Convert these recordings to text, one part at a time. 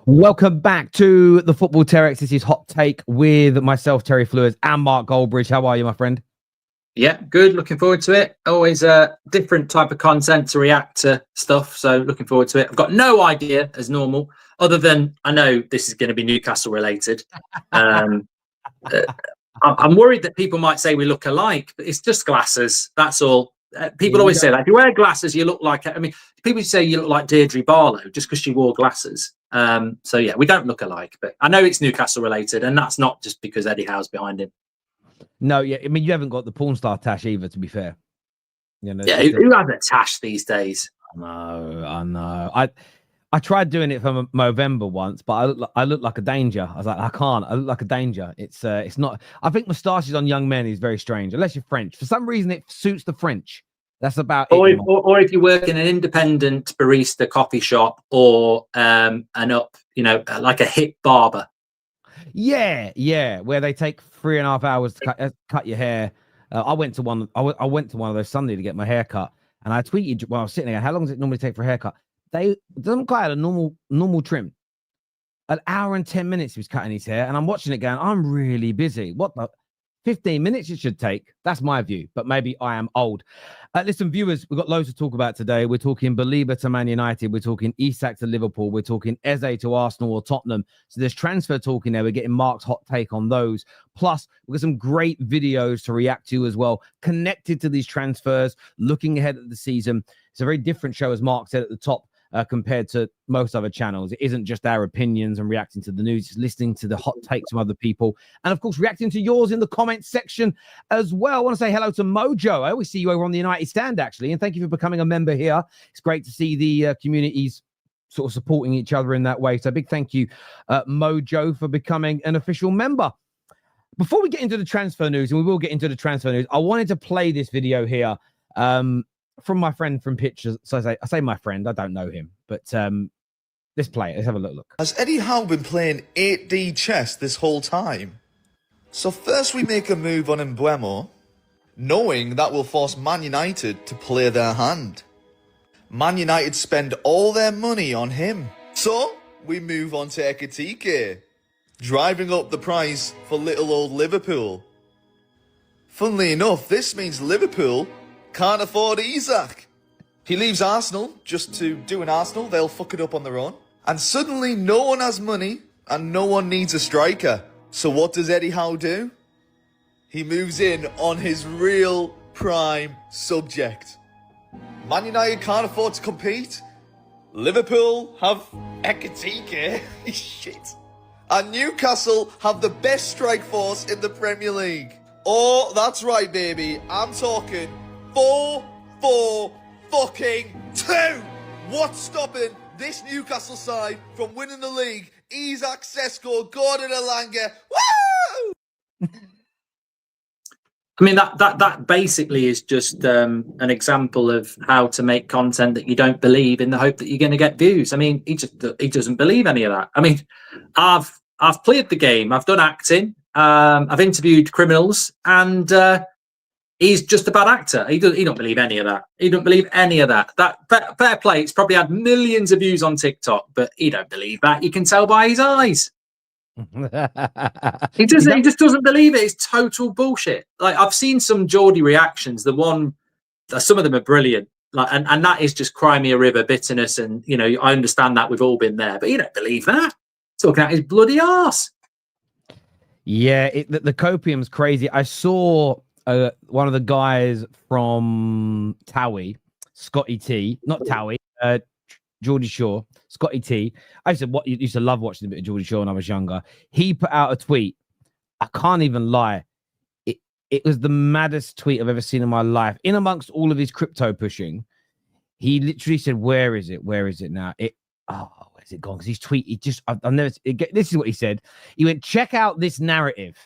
Welcome back to the Football Terrace. This is Hot Take with myself, Terry Fleurs, and Mark Goldbrige. How are you, my friend? Yeah, good. Looking forward to it. Always a different type of content to react to stuff. So looking forward to it. I've got no idea, as normal, other than I know this is going to be Newcastle related. I'm worried that people might say we look alike, but it's just glasses. That's all. People always say that. If you wear glasses, you look like... I mean, people say you look like Deirdre Barlow just because she wore glasses. So, yeah, we don't look alike. But I know it's Newcastle related, and that's not just because Eddie Howe's behind him. No, yeah. I mean, you haven't got the porn star tash either, to be fair. You know, yeah, who has a tash these days? I know. I tried doing it for Movember once, but I look like a danger. I was like, I can't. I look like a danger. It's not. I think moustaches on young men is very strange, unless you're French. For some reason, it suits the French. That's about it. Or if you work in an independent barista coffee shop or like a hip barber. Yeah, where they take 3.5 hours to cut your hair. I went to one. I went to one of those Sunday to get my hair cut, and I tweeted while I was sitting there, how long does it normally take for a haircut? They doesn't quite a normal trim. An hour and 10 minutes he was cutting his hair, and I'm watching it going, I'm really busy. What the 15 minutes it should take? That's my view, but maybe I am old. Listen, viewers, we've got loads to talk about today. We're talking Beleba to Man United. We're talking Isak to Liverpool. We're talking Eze to Arsenal or Tottenham. So there's transfer talk in there. We're getting Mark's hot take on those. Plus, we've got some great videos to react to as well, connected to these transfers, looking ahead at the season. It's a very different show, as Mark said at the top, compared to most other channels. It isn't just our opinions and reacting to the news. It's listening to the hot takes from other people. And, of course, reacting to yours in the comments section as well. I want to say hello to Mojo. I always see you over on the United Stand, actually. And thank you for becoming a member here. It's great to see the communities sort of supporting each other in that way. So big thank you, Mojo, for becoming an official member. Before we get into the transfer news, and we will get into the transfer news, I wanted to play this video here. From my friend from Pictures. So I say my friend, I don't know him, but let's play it. Let's have a look. Has Eddie Howe been playing 8D chess this whole time? So first we make a move on Mbeumo, knowing that will force Man United to play their hand. Man United spend all their money on him. So we move on to Ekitike, driving up the price for little old Liverpool. Funnily enough, this means Liverpool can't afford Isak. He leaves Arsenal just to do an Arsenal. They'll fuck it up on their own. And suddenly no one has money and no one needs a striker. So what does Eddie Howe do? He moves in on his real prime subject. Man United can't afford to compete. Liverpool have Ekitike. Shit. And Newcastle have the best strike force in the Premier League. Oh, that's right, baby. I'm talking 4-4-2. What's stopping this Newcastle side from winning the league? Isak, Sesko, Gordon, Elanga. Woo! I mean, that basically is just an example of how to make content that you don't believe in the hope that you're going to get views. I mean, he doesn't believe any of that. I mean, I've played the game. I've done acting. I've interviewed criminals, and he's just a bad actor. He don't believe any of that. He don't believe any of that. That fair play. It's probably had millions of views on TikTok, but he don't believe that. You can tell by his eyes. He just doesn't believe it. It's total bullshit. Like, I've seen some Geordie reactions. Some of them are brilliant. Like, and that is just Crimea River bitterness. And you know, I understand that we've all been there, but you don't believe that. Talking out his bloody arse. Yeah, the copium's crazy. I saw one of the guys from Towie, Scotty T, not Towie, Geordie Shore, Scotty T. I used to love watching a bit of Geordie Shore when I was younger. He put out a tweet. I can't even lie. It was the maddest tweet I've ever seen in my life. In amongst all of his crypto pushing, he literally said, "Where is it? Where is it now?" Where's it gone? Because his tweet, this is what he said. He went, "Check out this narrative."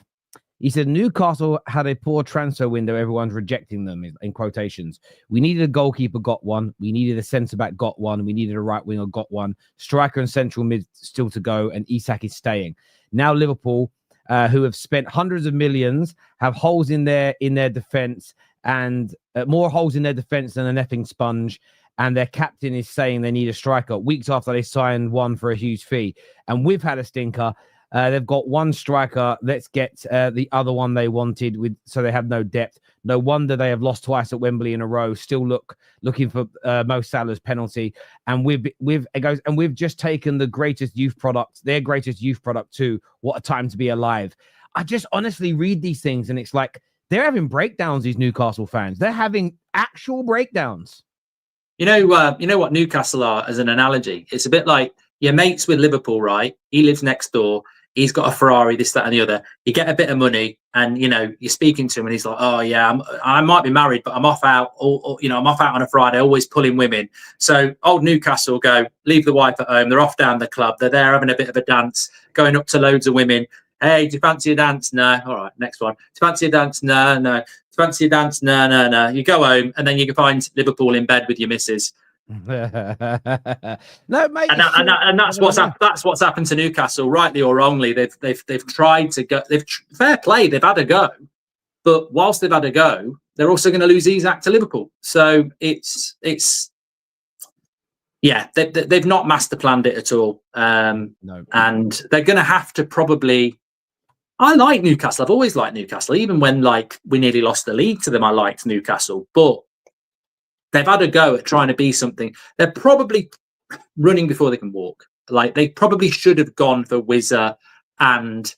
He said, Newcastle had a poor transfer window. Everyone's rejecting them, in quotations. We needed a goalkeeper, got one. We needed a centre-back, got one. We needed a right winger, got one. Striker and central mid still to go, and Isak is staying. Now Liverpool, who have spent hundreds of millions, have holes in their defence, and more holes in their defence than an effing sponge. and their captain is saying they need a striker weeks after they signed one for a huge fee. And we've had a stinker. They've got one striker. Let's get the other one they wanted so they have no depth. No wonder they have lost twice at Wembley in a row. Still looking for Mo Salah's penalty. And we've just taken the greatest youth product, their greatest youth product too. What a time to be alive. I just honestly read these things and it's like they're having breakdowns, these Newcastle fans. They're having actual breakdowns. You know what Newcastle are as an analogy? It's a bit like your mates with Liverpool, right? He lives next door. He's got a Ferrari, this, that, and the other. You get a bit of money, and you're speaking to him, and he's like, "Oh yeah, I might be married, but I'm off out. Or I'm off out on a Friday, always pulling women." So old Newcastle go leave the wife at home. They're off down the club. They're there having a bit of a dance, going up to loads of women. Hey, do you fancy a dance? No. All right, next one. Do you fancy a dance? No, no. Do you fancy a dance? No, no, no. You go home, and then you can find Liverpool in bed with your missus. No, mate, and that's what's happened to Newcastle, rightly or wrongly. They've tried to go. Fair play. They've had a go, but whilst they've had a go, they're also going to lose Isak to Liverpool. So it's they've not master planned it at all. No, and they're going to have to probably. I like Newcastle. I've always liked Newcastle, even when we nearly lost the league to them. I liked Newcastle, but they've had a go at trying to be something. They're probably running before they can walk. Like they probably should have gone for Wizza and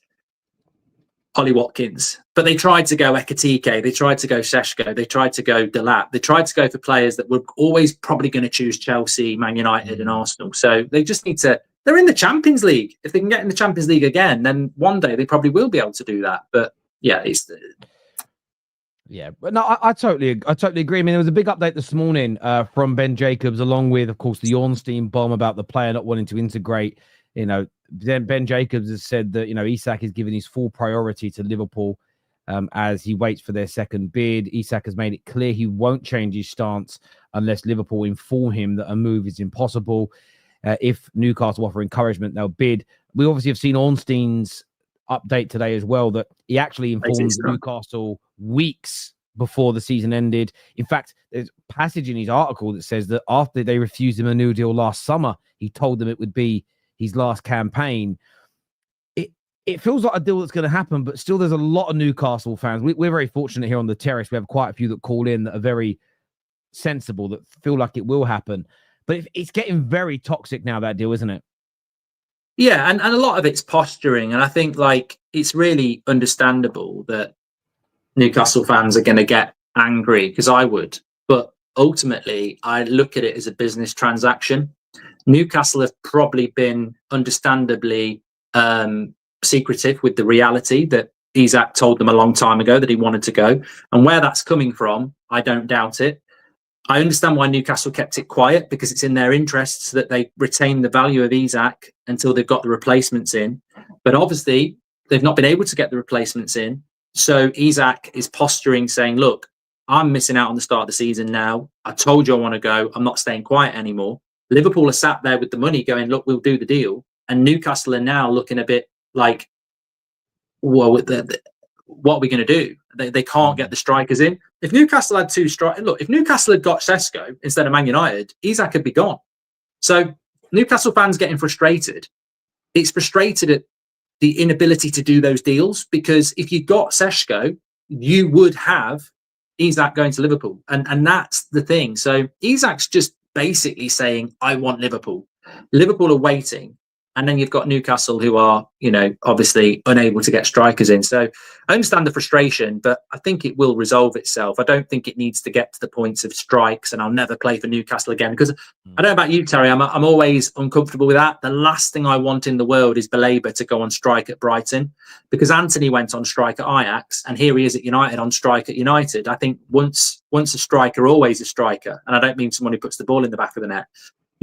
Ollie Watkins, but they tried to go Ekatike, they tried to go Sesko, they tried to go Delap, they tried to go for players that were always probably going to choose Chelsea, Man United, and Arsenal. So they just need to. They're in the Champions League. If they can get in the Champions League again, then one day they probably will be able to do that. But yeah, but no, I totally agree. I mean, there was a big update this morning from Ben Jacobs, along with, of course, the Ornstein bomb about the player not wanting to integrate. Then Ben Jacobs has said that Isak is giving his full priority to Liverpool as he waits for their second bid. Isak has made it clear he won't change his stance unless Liverpool inform him that a move is impossible. If Newcastle offer encouragement, they'll bid. We obviously have seen Ornstein's update today as well, that he actually informed Newcastle weeks before the season ended. In fact, there's a passage in his article that says that after they refused him a new deal last summer, he told them it would be his last campaign. It feels like a deal that's going to happen, but still there's a lot of Newcastle fans. We're very fortunate here on the terrace. We have quite a few that call in that are very sensible, that feel like it will happen. But it's getting very toxic now, that deal, isn't it? Yeah, and a lot of it's posturing. And I think it's really understandable that Newcastle fans are going to get angry, because I would. But ultimately, I look at it as a business transaction. Newcastle have probably been understandably secretive with the reality that Isak told them a long time ago that he wanted to go. And where that's coming from, I don't doubt it. I understand why Newcastle kept it quiet, because it's in their interests that they retain the value of Isak until they've got the replacements in. But obviously, they've not been able to get the replacements in. So Isak is posturing, saying, look, I'm missing out on the start of the season now. I told you I want to go. I'm not staying quiet anymore. Liverpool are sat there with the money going, look, we'll do the deal. And Newcastle are now looking a bit like, well, what are we going to do? They can't get the strikers in. If Newcastle had two strikers, look, if Newcastle had got Sesko instead of Man United, Isak could be gone. So Newcastle fans getting frustrated. It's frustrated at the inability to do those deals, because if you got Sesko, you would have Isak going to Liverpool. And that's the thing. So Isak's just basically saying, I want Liverpool. Liverpool are waiting. And then you've got Newcastle, who are, obviously unable to get strikers in. So I understand the frustration, but I think it will resolve itself. I don't think it needs to get to the points of strikes and I'll never play for Newcastle again. Because I don't know about you, Terry, I'm always uncomfortable with that. The last thing I want in the world is Beleba to go on strike at Brighton, because Anthony went on strike at Ajax and here he is at United on strike at United. I think once a striker, always a striker. And I don't mean someone who puts the ball in the back of the net.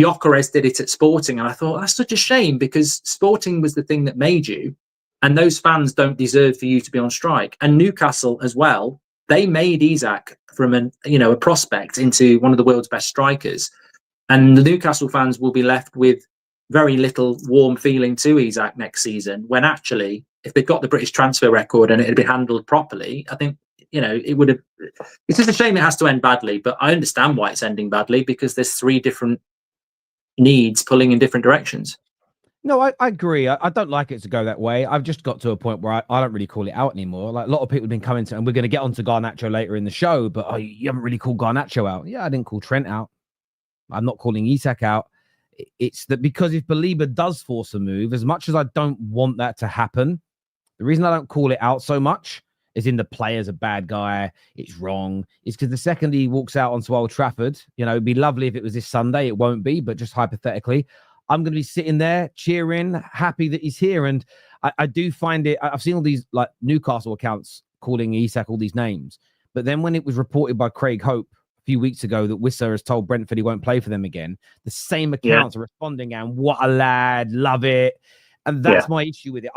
Gyökeres did it at Sporting, and I thought that's such a shame, because Sporting was the thing that made you, and those fans don't deserve for you to be on strike. And Newcastle as well, they made Isak from a prospect into one of the world's best strikers, and the Newcastle fans will be left with very little warm feeling to Isak next season, when actually, if they'd got the British transfer record and it had been handled properly, I think it would have. It's just a shame it has to end badly, but I understand why it's ending badly because there's three different needs pulling in different directions. No, I agree. I don't like it to go that way. I've just got to a point where I don't really call it out anymore. Like a lot of people have been coming to, and we're going to get onto Garnacho later in the show, but you haven't really called Garnacho out. Yeah, I didn't call Trent out. I'm not calling Isak out. It's that because if Beleba does force a move, as much as I don't want that to happen, the reason I don't call it out so much is in the player's a bad guy, it's wrong. It's because the second he walks out onto Old Trafford, it'd be lovely if it was this Sunday. It won't be, but just hypothetically, I'm going to be sitting there cheering, happy that he's here. And I do find it, I've seen all these like Newcastle accounts calling Isak all these names. But then when it was reported by Craig Hope a few weeks ago that Wissa has told Brentford he won't play for them again, the same accounts are responding and what a lad, love it. And that's my issue with it.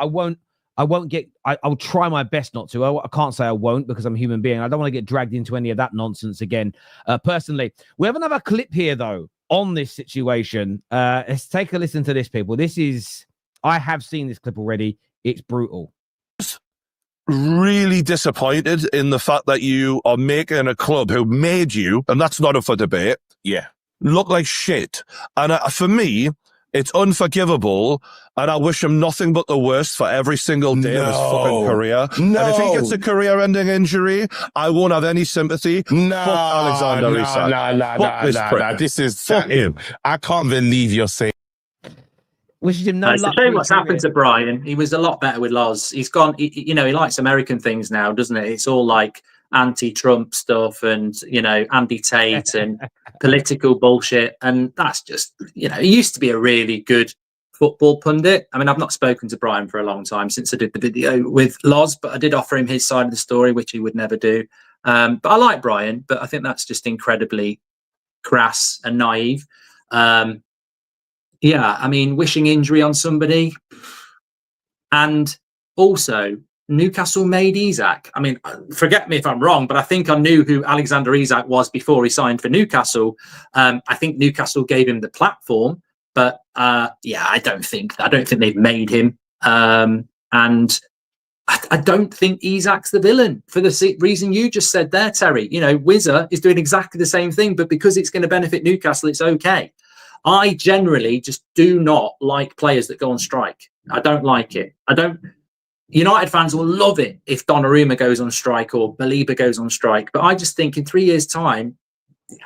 I'll try my best not to. I can't say I won't because I'm a human being. I don't want to get dragged into any of that nonsense again. Personally, we have another clip here though on this situation. Let's take a listen to this, people. I have seen this clip already. It's brutal. Really disappointed in the fact that you are making a club who made you, and that's not up for debate, look like shit. And for me, it's unforgivable, and I wish him nothing but the worst for every single day of his fucking career. And if he gets a career-ending injury, I won't have any sympathy. Fuck Alexander Isak. Nah. This is him. I can't believe you're saying. Wishes him no It's luck. a shame what's happened to Brian. He was a lot better with Loz. He's gone. He likes American things now, doesn't it? It's all like anti-Trump stuff and Andy Tate and political bullshit. And that's just he used to be a really good football pundit. I mean, I've not spoken to Brian for a long time since I did the video with Loz, but I did offer him his side of the story, which he would never do. But I like Brian, but I think that's just incredibly crass and naive. I mean, wishing injury on somebody. And also, Newcastle made Isak. I mean, forget me if I'm wrong, but I think I knew who Alexander Isak was before he signed for Newcastle. I think Newcastle gave him the platform, but I don't think they've made him. And I don't think Isak's the villain for the reason you just said there, Terry. Wizza is doing exactly the same thing, but because it's going to benefit Newcastle, it's okay. I generally just do not like players that go on strike. I don't like it. United fans will love it if Donnarumma goes on strike or Beleba goes on strike. But I just think in 3 years' time,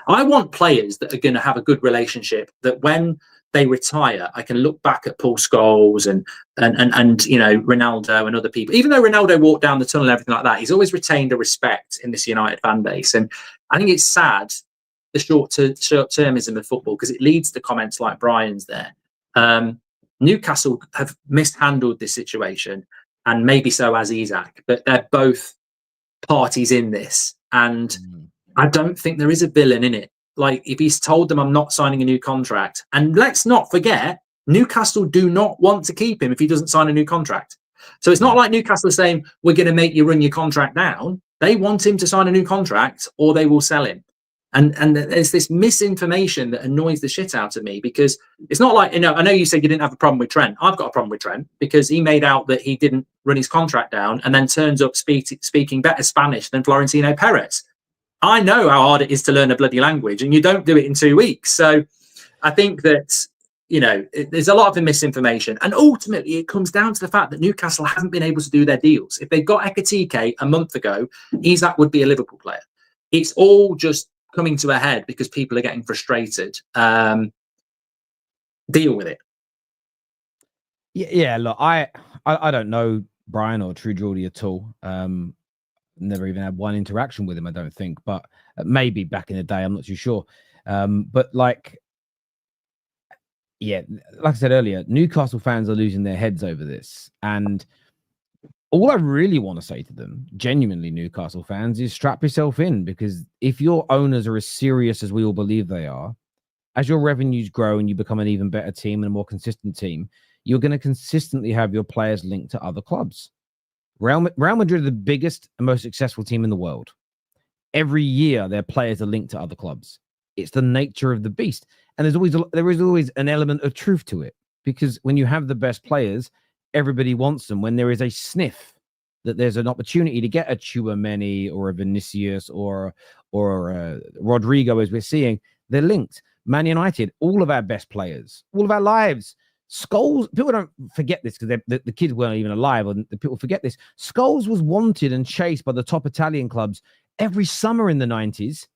I want players that are going to have a good relationship, that when they retire, I can look back at Paul Scholes and Ronaldo and other people. Even though Ronaldo walked down the tunnel and everything like that, he's always retained a respect in this United fan base. And I think it's sad, the short-termism of football, because it leads to comments like Brian's there. Newcastle have mishandled this situation, and maybe so has Isak, but they're both parties in this. And I don't think there is a villain in it. Like, if he's told them I'm not signing a new contract, and let's not forget, Newcastle do not want to keep him if he doesn't sign a new contract. So it's not like Newcastle are saying, we're going to make you run your contract down. They want him to sign a new contract or they will sell him. And there's this misinformation that annoys the shit out of me, because it's not like, I know you said you didn't have a problem with Trent. I've got a problem with Trent because he made out that he didn't run his contract down and then turns up speaking better Spanish than Florentino Perez. I know how hard it is to learn a bloody language, and you don't do it in 2 weeks. So I think that, there's a lot of misinformation. And ultimately, it comes down to the fact that Newcastle haven't been able to do their deals. If they got Ekatike a month ago, Isak would be a Liverpool player. It's all just coming to a head because people are getting frustrated. Deal with it. Yeah, look, I don't know Brian or True Geordie at all. Never even had one interaction with him, I don't think, but maybe back in the day, I'm not too sure. But like I said earlier, Newcastle fans are losing their heads over this. And all I really want to say to them, genuinely Newcastle fans, is strap yourself in, because if your owners are as serious as we all believe they are, as your revenues grow and you become an even better team and a more consistent team, you're going to consistently have your players linked to other clubs. Real Madrid are the biggest and most successful team in the world. Every year, their players are linked to other clubs. It's the nature of the beast. And there is always an element of truth to it, because when you have the best players, everybody wants them. When there is a sniff that there's an opportunity to get a Chouameni or a Vinicius or a Rodrigo, as we're seeing, they're linked. Man United, all of our best players, all of our lives. Scholes, people don't forget this because the kids weren't even alive, and the people forget this. Scholes was wanted and chased by the top Italian clubs every summer in the 90s.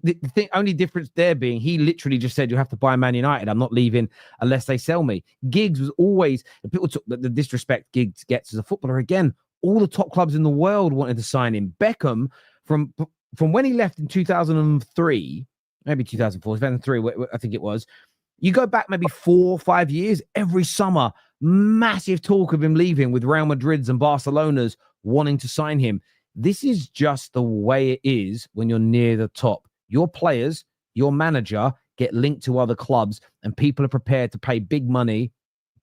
The only difference there being he literally just said, you have to buy Man United. I'm not leaving unless they sell me. Giggs was always, people took the disrespect Giggs gets as a footballer. Again, all the top clubs in the world wanted to sign him. Beckham, from when he left in 2003, maybe 2004, 2003, I think it was. You go back maybe 4 or 5 years, every summer, massive talk of him leaving with Real Madrid's and Barcelona's wanting to sign him. This is just the way it is when you're near the top. Your players, your manager get linked to other clubs, and people are prepared to pay big money,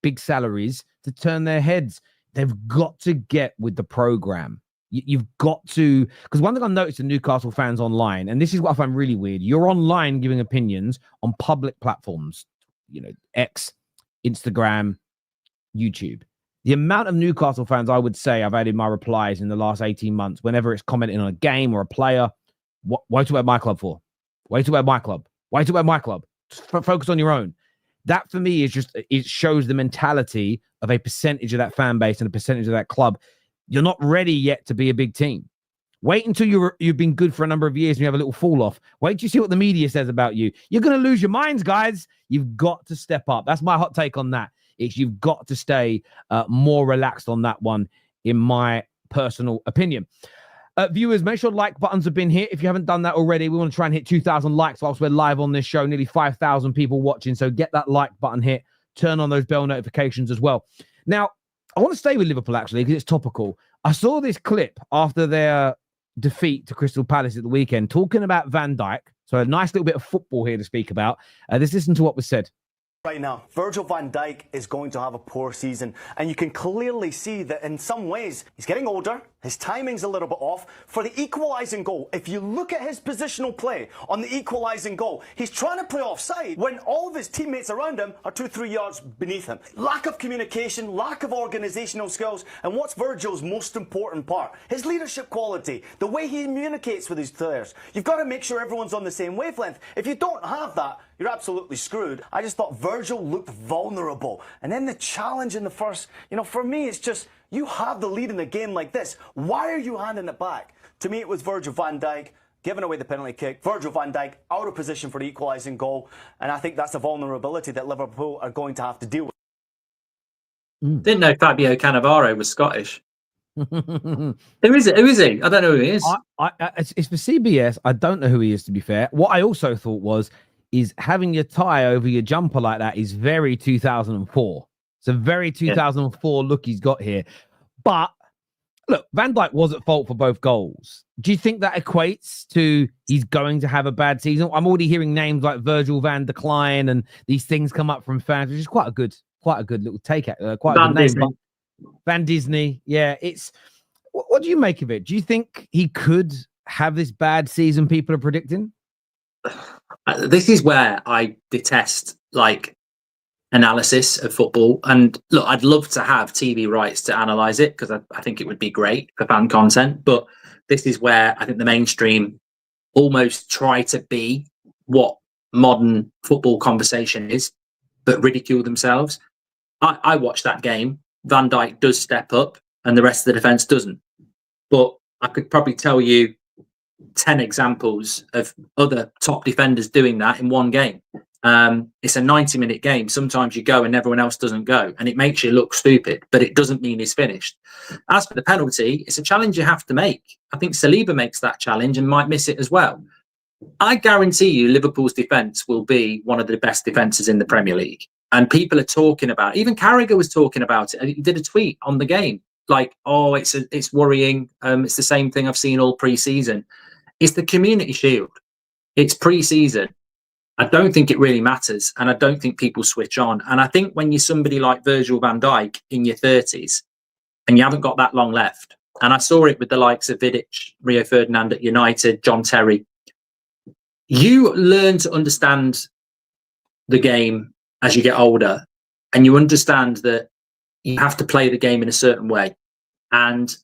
big salaries to turn their heads. They've got to get with the program. You've got to, because one thing I've noticed in Newcastle fans online, and this is what I find really weird, you're online giving opinions on public platforms, X, Instagram, YouTube. The amount of Newcastle fans I would say I've had in my replies in the last 18 months, whenever it's commenting on a game or a player, why talk about my club for? Why talk about my club? Why talk about my club? Just focus on your own. That for me is just, it shows the mentality of a percentage of that fan base and a percentage of that club. You're not ready yet to be a big team. Wait until you've been good for a number of years and you have a little fall off. Wait till you see what the media says about you. You're going to lose your minds, guys. You've got to step up. That's my hot take on that. You've got to stay more relaxed on that one, in my personal opinion. Viewers, make sure like buttons have been hit. If you haven't done that already, we want to try and hit 2,000 likes whilst we're live on this show. Nearly 5,000 people watching. So get that like button hit. Turn on those bell notifications as well. Now, I want to stay with Liverpool, actually, because it's topical. I saw this clip after their defeat to Crystal Palace at the weekend, talking about Van Dijk. So a nice little bit of football here to speak about. Let's listen to what was said. Right now, Virgil van Dijk is going to have a poor season, and you can clearly see that in some ways he's getting older, his timing's a little bit off. For the equalising goal, if you look at his positional play on the equalising goal, he's trying to play offside when all of his teammates around him are 2-3 yards beneath him. Lack of communication, lack of organisational skills, and what's Virgil's most important part? His leadership quality, the way he communicates with his players. You've got to make sure everyone's on the same wavelength. If you don't have that, you're absolutely screwed. I just thought Virgil looked vulnerable. And then the challenge in the first, for me, it's just, you have the lead in the game like this. Why are you handing it back? To me, it was Virgil van Dijk giving away the penalty kick. Virgil van Dijk out of position for the equalising goal. And I think that's a vulnerability that Liverpool are going to have to deal with. Didn't know Fabio Cannavaro was Scottish. Who is he? I don't know who he is. It's for CBS. I don't know who he is, to be fair. What I also thought is having your tie over your jumper like that is very 2004. It's a very 2004 look he's got here. But look, Van Dijk was at fault for both goals. Do you think that equates to he's going to have a bad season? I'm already hearing names like Virgil van Decline and these things come up from fans, which is quite a good little take at quite a good name. But Van Disney, yeah. It's what do you make of it? Do you think he could have this bad season people are predicting? This is where I detest analysis of football. And look, I'd love to have TV rights to analyze it because I think it would be great for fan content. But this is where I think the mainstream almost try to be what modern football conversation is, but ridicule themselves. I watched that game. Van Dijk does step up and the rest of the defence doesn't. But I could probably tell you 10 examples of other top defenders doing that in one game. It's a 90-minute game. Sometimes you go and everyone else doesn't go, and it makes you look stupid, but it doesn't mean he's finished. As for the penalty, it's a challenge you have to make. I think Saliba makes that challenge and might miss it as well. I guarantee you Liverpool's defence will be one of the best defences in the Premier League. And people are talking about it. Even Carragher was talking about it. And he did a tweet on the game it's worrying. It's the same thing I've seen all pre-season. It's the Community Shield. It's pre-season. I don't think it really matters, and I don't think people switch on. And I think when you're somebody like Virgil van Dijk in your 30s and you haven't got that long left, and I saw it with the likes of Vidic, Rio Ferdinand at United, John Terry, you learn to understand the game as you get older, and you understand that you have to play the game in a certain way. And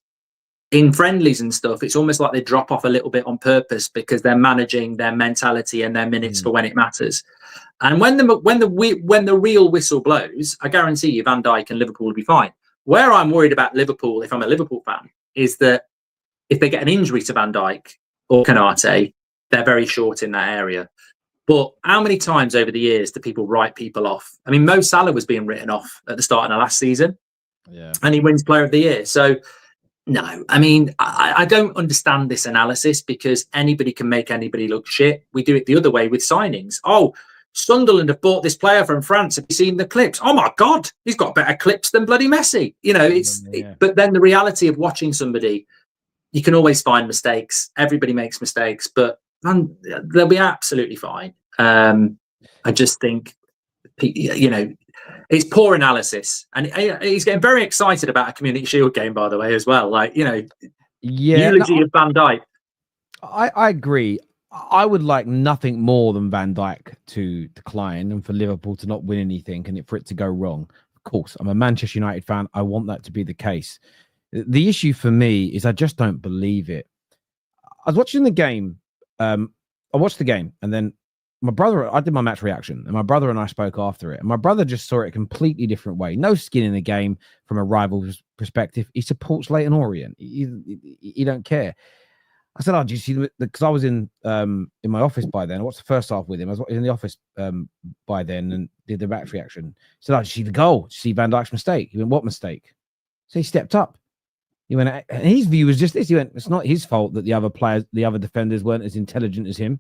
in friendlies and stuff, it's almost like they drop off a little bit on purpose because they're managing their mentality and their minutes for when it matters. And when the real whistle blows, I guarantee you Van Dijk and Liverpool will be fine. Where I'm worried about Liverpool, if I'm a Liverpool fan, is that if they get an injury to Van Dijk or Konate, they're very short in that area. But how many times over the years do people write people off? I mean, Mo Salah was being written off at the start of the last season, and he wins Player of the Year. So, no, I mean, I don't understand this analysis because anybody can make anybody look shit. We do it the other way with signings. Oh, Sunderland have bought this player from France. Have you seen the clips? Oh my God, he's got better clips than bloody Messi. You know, but then the reality of watching somebody, you can always find mistakes. Everybody makes mistakes, but they'll be absolutely fine. I just think, you know, it's poor analysis, and he's getting very excited about a Community Shield game, by the way, as well. Like, you know, eulogy of Van Dijk. I agree. I would like nothing more than Van Dijk to decline and for Liverpool to not win anything and for it to go wrong. Of course, I'm a Manchester United fan. I want that to be the case. The issue for me is I just don't believe it. I was watching the game. I watched the game, and then my brother, I did my match reaction, and my brother and I spoke after it. And my brother just saw it a completely different way. No skin in the game from a rival's perspective. He supports Leyton Orient. He don't care. I said, "Oh, do you see?" Because I was in my office by then. I watched the first half with him. I was in the office by then and did the match reaction. I said, "Oh, did you see the goal? Did you see Van Dijk's mistake?" He went, "What mistake?" So he stepped up. He went, and his view was just this. He went, "It's not his fault that the other players, the other defenders weren't as intelligent as him."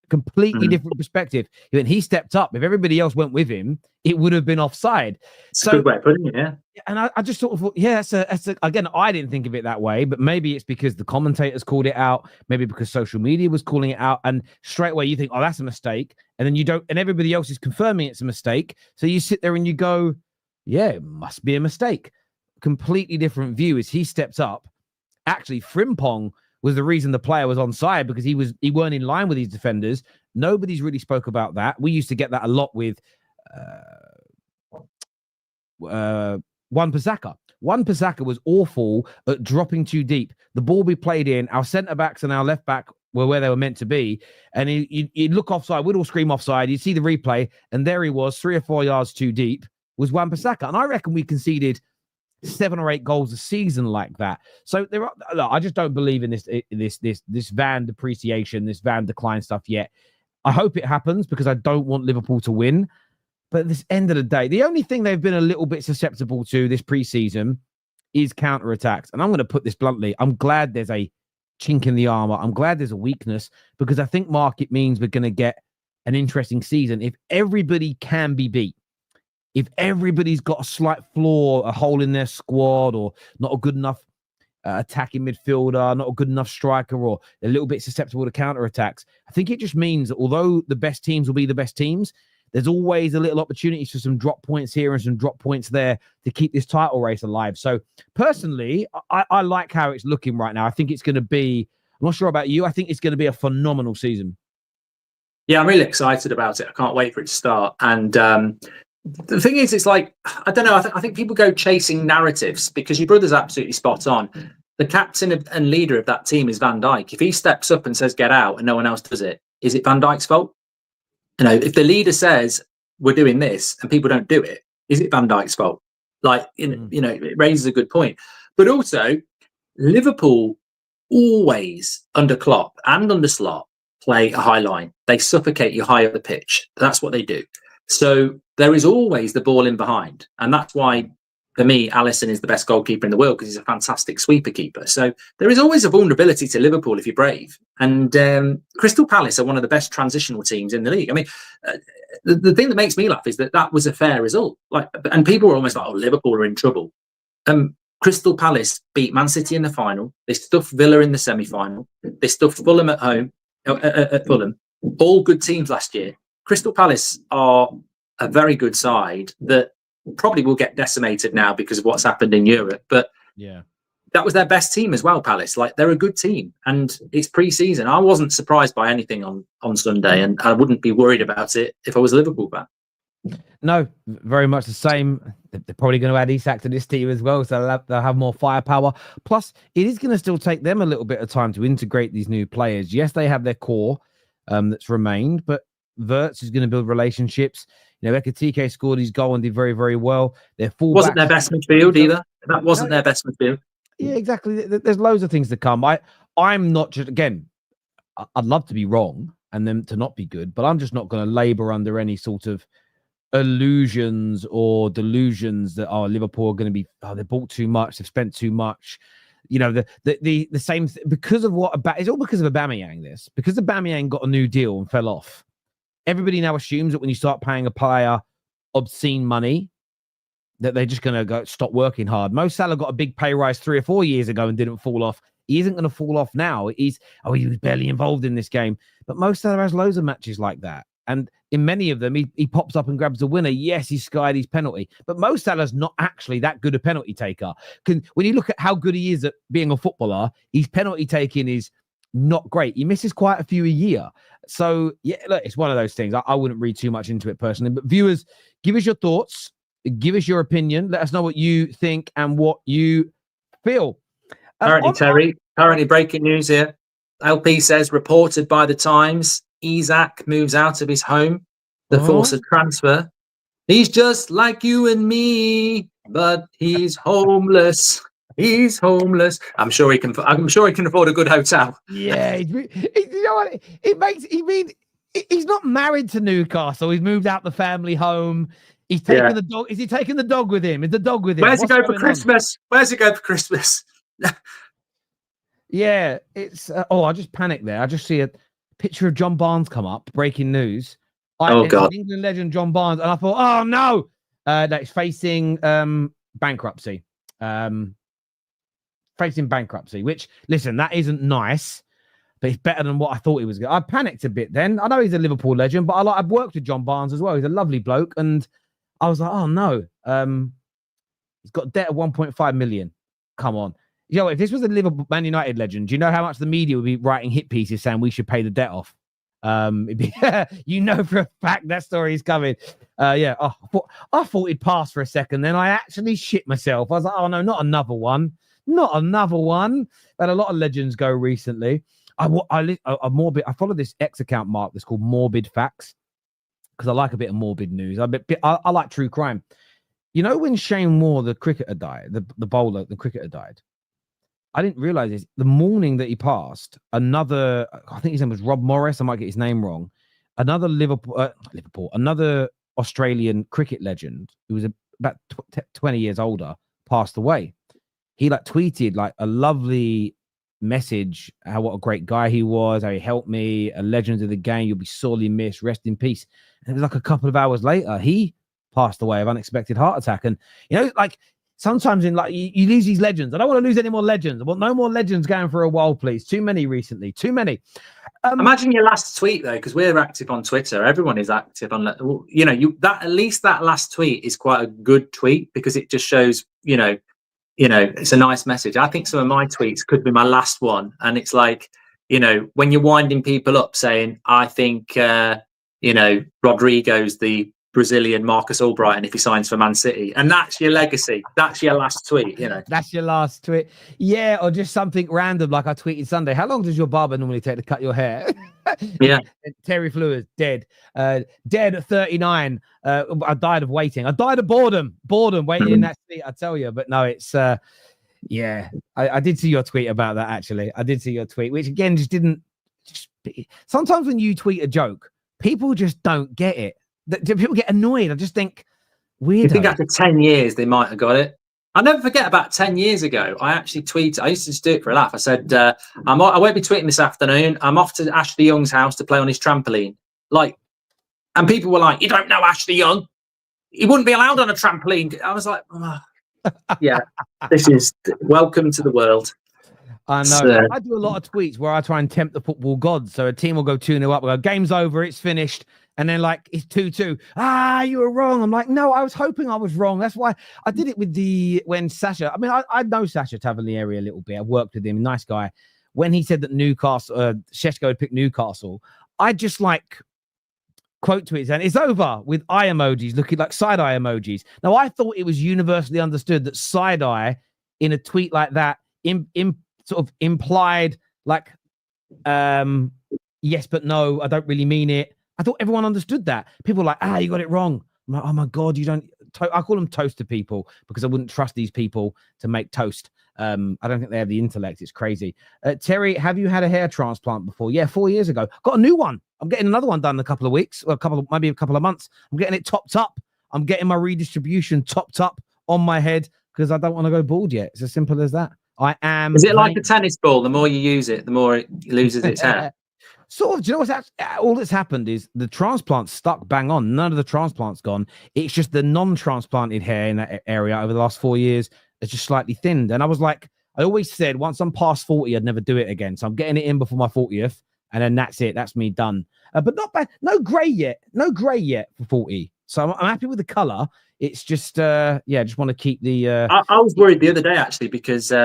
Completely different perspective. He went, he stepped up. If everybody else went with him, it would have been offside. It's a good way of putting it, yeah. And I just sort of thought, yeah, that's a, again, I didn't think of it that way, but maybe it's because the commentators called it out, maybe because social media was calling it out, and straight away you think, oh, that's a mistake, and then you don't, and everybody else is confirming it's a mistake. So you sit there and you go, yeah, it must be a mistake. Completely different view is he stepped up. Actually, Frimpong was the reason the player was onside because he weren't in line with his defenders. Nobody's really spoke about that. We used to get that a lot with Wan-Bissaka. Wan-Bissaka was awful at dropping too deep. The ball we played in, our centre-backs and our left-back were where they were meant to be. And he'd look offside, we'd all scream offside. You'd see the replay, and there he was, 3 or 4 yards too deep, was Wan-Bissaka. And I reckon we conceded 7 or 8 goals a season like that. So there are, look, I just don't believe in this Van depreciation, this Van decline stuff yet. I hope it happens because I don't want Liverpool to win. But at this end of the day, the only thing they've been a little bit susceptible to this preseason is counter-attacks. And I'm going to put this bluntly. I'm glad there's a chink in the armor. I'm glad there's a weakness because I think, Mark, it means we're going to get an interesting season. If everybody can be beat, if everybody's got a slight flaw, a hole in their squad, or not a good enough attacking midfielder, not a good enough striker, or a little bit susceptible to counterattacks, I think it just means that although the best teams will be the best teams, there's always a little opportunity for some drop points here and some drop points there to keep this title race alive. So personally, I like how it's looking right now. I think it's going to be, I'm not sure about you, I think it's going to be a phenomenal season. Yeah, I'm really excited about it. I can't wait for it to start. And the thing is, it's like, I don't know, I think people go chasing narratives because your brother's absolutely spot on. The captain and leader of that team is Van Dijk. If he steps up and says, get out, and no one else does it, is it Van Dijk's fault? You know, if the leader says, we're doing this, and people don't do it, is it Van Dijk's fault? Like, you know, it raises a good point. But also, Liverpool always, under Klopp and under Slot, play a high line. They suffocate you high up the pitch. That's what they do. So there is always the ball in behind. And that's why, for me, Alisson is the best goalkeeper in the world because he's a fantastic sweeper keeper. So there is always a vulnerability to Liverpool if you're brave. And Crystal Palace are one of the best transitional teams in the league. I mean, the thing that makes me laugh is that was a fair result. Like, and people were almost like, oh, Liverpool are in trouble. Crystal Palace beat Man City in the final. They stuffed Villa in the semi-final. They stuffed Fulham at home, at Fulham. All good teams last year. Crystal Palace are a very good side that probably will get decimated now because of what's happened in Europe. But yeah, that was their best team as well, Palace. Like, they're a good team. And it's pre-season. I wasn't surprised by anything on Sunday, and I wouldn't be worried about it if I was a Liverpool fan. No, very much the same. They're probably going to add Isak to this team as well, so they'll have more firepower. Plus, it is going to still take them a little bit of time to integrate these new players. Yes, they have their core that's remained, but Wirtz is going to build relationships. You know, Ekatike scored his goal and did very, very well. Their fullbacks Wasn't their best midfield either. That wasn't their best midfield. Yeah, exactly. There's loads of things to come. I'm not just, again, I'd love to be wrong and them to not be good, but I'm just not going to labour under any sort of illusions or delusions that Liverpool are going to be they bought too much, they've spent too much. You know, the same because of it's all because of Aubameyang. Because Aubameyang got a new deal and fell off. Everybody now assumes that when you start paying a player obscene money, that they're just going to stop working hard. Mo Salah got a big pay rise 3 or 4 years ago and didn't fall off. He isn't going to fall off now. He was barely involved in this game. But Mo Salah has loads of matches like that. And in many of them, he pops up and grabs the winner. Yes, he skied his penalty. But Mo Salah's not actually that good a penalty taker. When you look at how good he is at being a footballer, his penalty taking is not great. He misses quite a few a year. So, yeah, look, it's one of those things. I wouldn't read too much into it personally. But viewers, give us your thoughts. Give us your opinion. Let us know what you think and what you feel. Currently breaking news here. LP says, reported by the Times, Isak moves out of his home to force a transfer. He's just like you and me, but he's homeless. He's homeless. I'm sure he can afford a good hotel. Yeah, you know what? He's not married to Newcastle. He's moved out the family home. He's taking the dog. Is he taking the dog with him? Is the dog with him? Where's he going for Christmas? Where's he going for Christmas? Yeah, it's. I just panicked there. I just see a picture of John Barnes come up. Breaking news. God! England legend John Barnes, and I thought, oh no, that he's facing bankruptcy. Facing bankruptcy. Which, listen, that isn't nice, but it's better than what I thought he was going. I panicked a bit then. I know he's a Liverpool legend, but I've worked with John Barnes as well. He's a lovely bloke, and I was like, oh no, he's got debt of 1.5 million. Come on. You know, if this was a Liverpool Man United legend, do you know how much the media would be writing hit pieces saying we should pay the debt off? You know for a fact that story is coming. I thought he'd pass for a second. Then I actually shit myself. I was like, oh no, not another one. Not another one. Had a lot of legends go recently. I follow this X account, Mark, that's called Morbid Facts, because I like a bit of morbid news. I like true crime. You know, when Shane Moore, the cricketer, died, the bowler, the cricketer died, I didn't realize this. The morning that he passed, I think his name was Rob Morris. I might get his name wrong. Another another Australian cricket legend who was about 20 years older, passed away. He tweeted a lovely message, what a great guy he was, how he helped me, a legend of the game. You'll be sorely missed. Rest in peace. And it was a couple of hours later, he passed away of unexpected heart attack. And sometimes in you lose these legends. I don't want to lose any more legends. I want no more legends going for a while, please. Too many recently. Too many. Imagine your last tweet though, because we're active on Twitter. Everyone is active on that. At least that last tweet is quite a good tweet because it just shows, it's a nice message. I think some of my tweets could be my last one, and it's when you're winding people up, saying, I think Rodrigo's the Brazilian Marcus Albrighton if he signs for Man City, and that's your legacy. That's your last tweet. That's your last tweet. Yeah, or just something random like I tweeted Sunday. How long does your barber normally take to cut your hair? Yeah. Terry Flewers dead. Dead at 39. I died of waiting. I died of boredom waiting in that seat. I tell you, but no, it's I did see your tweet about that. Actually, I did see your tweet, which again just didn't. Sometimes when you tweet a joke, people just don't get it. People get annoyed. I just think weird. You think after 10 years they might have got it? I'll never forget about 10 years ago. I actually tweeted. I used to just do it for a laugh. I said, I won't be tweeting this afternoon. I'm off to Ashley Young's house to play on his trampoline. And people were like, you don't know Ashley Young. He wouldn't be allowed on a trampoline. I was like, yeah, this is welcome to the world. I know. I do a lot of tweets where I try and tempt the football gods. So a team will go 2-0 up. We'll go, game's over. It's finished. And then it's 2-2. You were wrong. I'm like, no, I was hoping I was wrong. That's why I did it with when Sasha, I mean, I know Sasha Tavolieri a little bit. I worked with him, nice guy. When he said that Newcastle, Sesko had picked Newcastle, I just quote tweets, and it's over with eye emojis looking like side eye emojis. Now, I thought it was universally understood that side eye in a tweet like that sort of implied like, yes, but no, I don't really mean it. I thought everyone understood that. People were like, you got it wrong. I'm like, oh my God, you don't. I call them toaster people because I wouldn't trust these people to make toast. I don't think they have the intellect. It's crazy. Terry, have you had a hair transplant before? Yeah, 4 years ago. Got a new one. I'm getting another one done in a couple of weeks, or maybe a couple of months. I'm getting it topped up. I'm getting my redistribution topped up on my head because I don't want to go bald yet. It's as simple as that. I am. Is it like a tennis ball? The more you use it, the more it loses its hair. Sort of. Do you know what's all that's happened is the transplant stuck bang on. None of the transplants gone. It's just the non-transplanted hair in that area over the last 4 years is just slightly thinned. And I was like, I always said once I'm past 40, I'd never do it again. So I'm getting it in before my 40th, and then that's it. That's me done. But not bad. No grey yet. No grey yet for 40. So I'm happy with the colour. It's just just want to keep the. I was worried the other day actually because we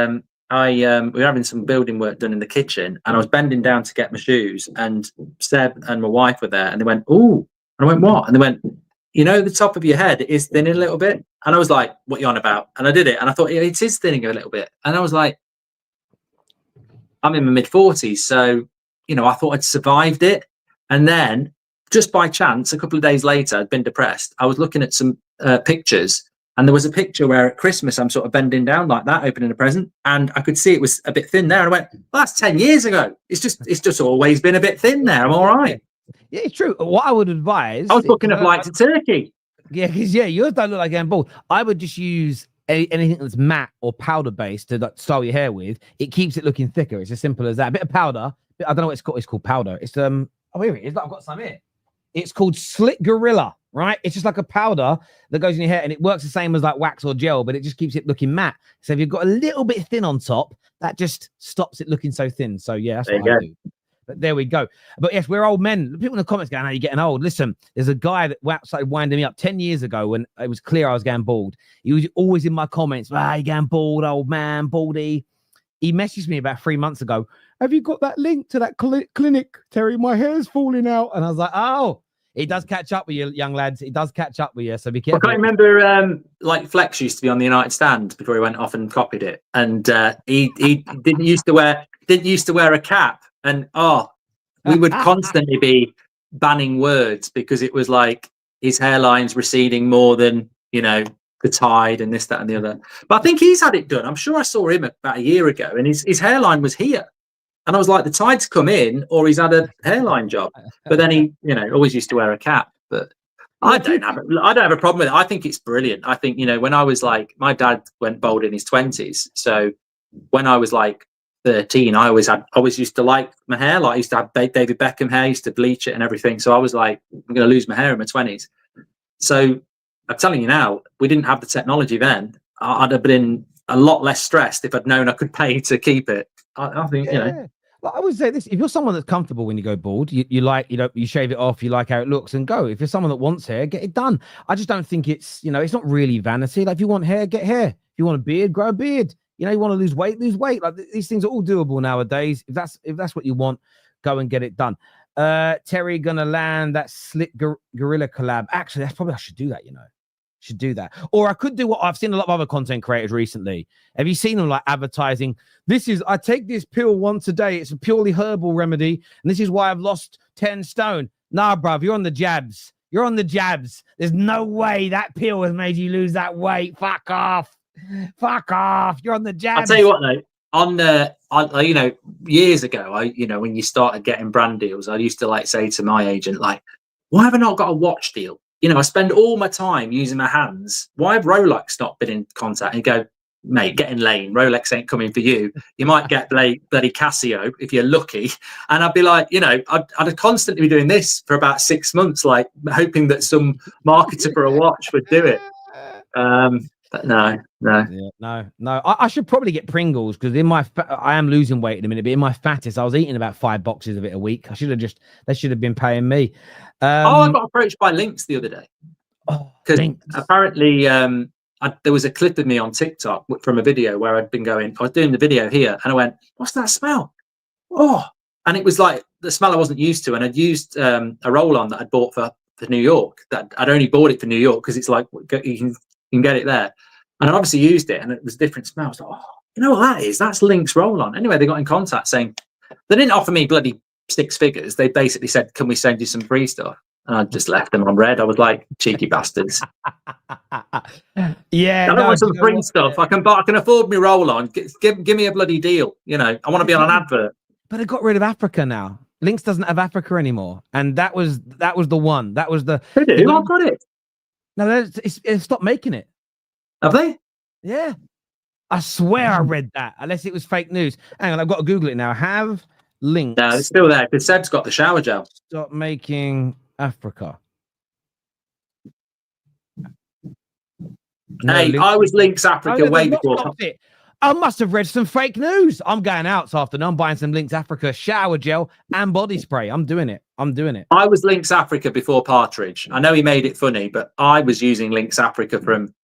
were having some building work done in the kitchen, and I was bending down to get my shoes, and Seb and my wife were there, and they went, "Ooh," and I went, "What?" And they went, "You know, the top of your head is thinning a little bit," and I was like, "What are you on about?" And I did it, and I thought it is thinning a little bit, and I was like, "I'm in my mid-40s, so you know, I thought I'd survived it," and then just by chance, a couple of days later, I'd been depressed. I was looking at some pictures. And there was a picture where at Christmas, I'm sort of bending down like that, opening a present. And I could see it was a bit thin there. And I went, well, that's 10 years ago. It's just always been a bit thin there. I'm all right. Yeah, it's true. What I would advise. I was booking a flight to Turkey. Yeah, because yours don't look like getting bald. I would just use anything that's matte or powder based to like, style your hair with. It keeps it looking thicker. It's as simple as that. A bit of powder. I don't know what it's called. It's called powder. It's here it is. I've got some here. It's called Slick Gorilla. Right, it's just like a powder that goes in your hair, and it works the same as like wax or gel, but it just keeps it looking matte. So if you've got a little bit thin on top, that just stops it looking so thin. So yeah, that's what I do. But there we go. But yes, we're old men. People in the comments going, "How are you getting old?" Listen, there's a guy that started winding me up 10 years ago when it was clear I was getting bald. He was always in my comments, "You getting bald, old man, baldy." He messaged me about 3 months ago. "Have you got that link to that clinic, Terry? My hair's falling out." And I was like, "Oh." It does catch up with you, young lads. It does catch up with you, so be careful. I can't remember, like Flex used to be on the United Stand before he went off and copied it, and he didn't used to wear a cap, and we would constantly be banning words because it was like his hairline's receding more than the tide and this, that, and the other. But I think he's had it done. I'm sure I saw him about a year ago, and his hairline was here. And I was like, the tide's come in, or he's had a hairline job. But then he, always used to wear a cap. But I don't have a problem with it. I think it's brilliant. I think, when I was like, my dad went bald in his 20s. So when I was like 13, I always used to like my hair. Like I used to have David Beckham hair, I used to bleach it and everything. So I was like, I'm going to lose my hair in my 20s. So I'm telling you now, we didn't have the technology then. I'd have been a lot less stressed if I'd known I could pay to keep it. I think, Well, I would say this: if you're someone that's comfortable when you go bald, you like, you shave it off, you like how it looks, and go. If you're someone that wants hair, get it done. I just don't think it's, it's not really vanity. Like if you want hair, get hair. If you want a beard, grow a beard. You want to lose weight, lose weight. Like these things are all doable nowadays. If that's what you want, go and get it done. Terry gonna land that Slick Gorilla collab. Actually, I should do that. Should do that. Or I could do what I've seen a lot of other content creators recently. Have you seen them like advertising? I take this pill once a day. It's a purely herbal remedy. And this is why I've lost 10 stone. Nah, bruv, you're on the jabs. You're on the jabs. There's no way that pill has made you lose that weight. Fuck off. Fuck off. You're on the jabs. I'll tell you what though, on years ago, when you started getting brand deals, I used to like say to my agent, like, why have I not got a watch deal? I spend all my time using my hands. Why have Rolex not been in contact? And you go, mate, get in lane. Rolex ain't coming for you. You might get bloody Casio if you're lucky. And I'd be like, I'd constantly be doing this for about 6 months, like hoping that some marketer for a watch would do it. But no. Yeah, no. I should probably get Pringles because I am losing weight in a minute. But in my fattest, I was eating about 5 boxes of it a week. They should have been paying me. I got approached by Lynx the other day because apparently there was a clip of me on TikTok from a video where I was doing the video here, and I went, "What's that smell?" And it was like the smell I wasn't used to, and I'd used a roll-on that I'd bought for for New York. That I'd only bought it for New York because it's like you can get it there. And I obviously used it, and it was a different smell. I was like, oh, you know what that is? That's Lynx roll-on. Anyway, they got in contact saying they didn't offer me bloody 6 figures. They basically said, "Can we send you some free stuff?" And I just left them on red. I was like, cheeky bastards. Yeah, I don't want some free stuff. I can afford me roll-on. Give me a bloody deal. You know, I want to be on an advert. But it got rid of Africa now. Lynx doesn't have Africa anymore, and that was the one. That was the. They do. I've got it. No, it's stopped making it. Have they? Yeah, I swear I read that. Unless it was fake news. Hang on, I've got to Google it now. Have Lynx? No, it's still there because Seb's got the shower gel. Stop making Africa. No, Hey, Lynx. I was Lynx Africa way before. I must have read some fake news. I'm going out this afternoon. I'm buying some Lynx Africa shower gel and body spray. I'm doing it. I was Lynx Africa before Partridge. I know he made it funny, but I was using Lynx Africa from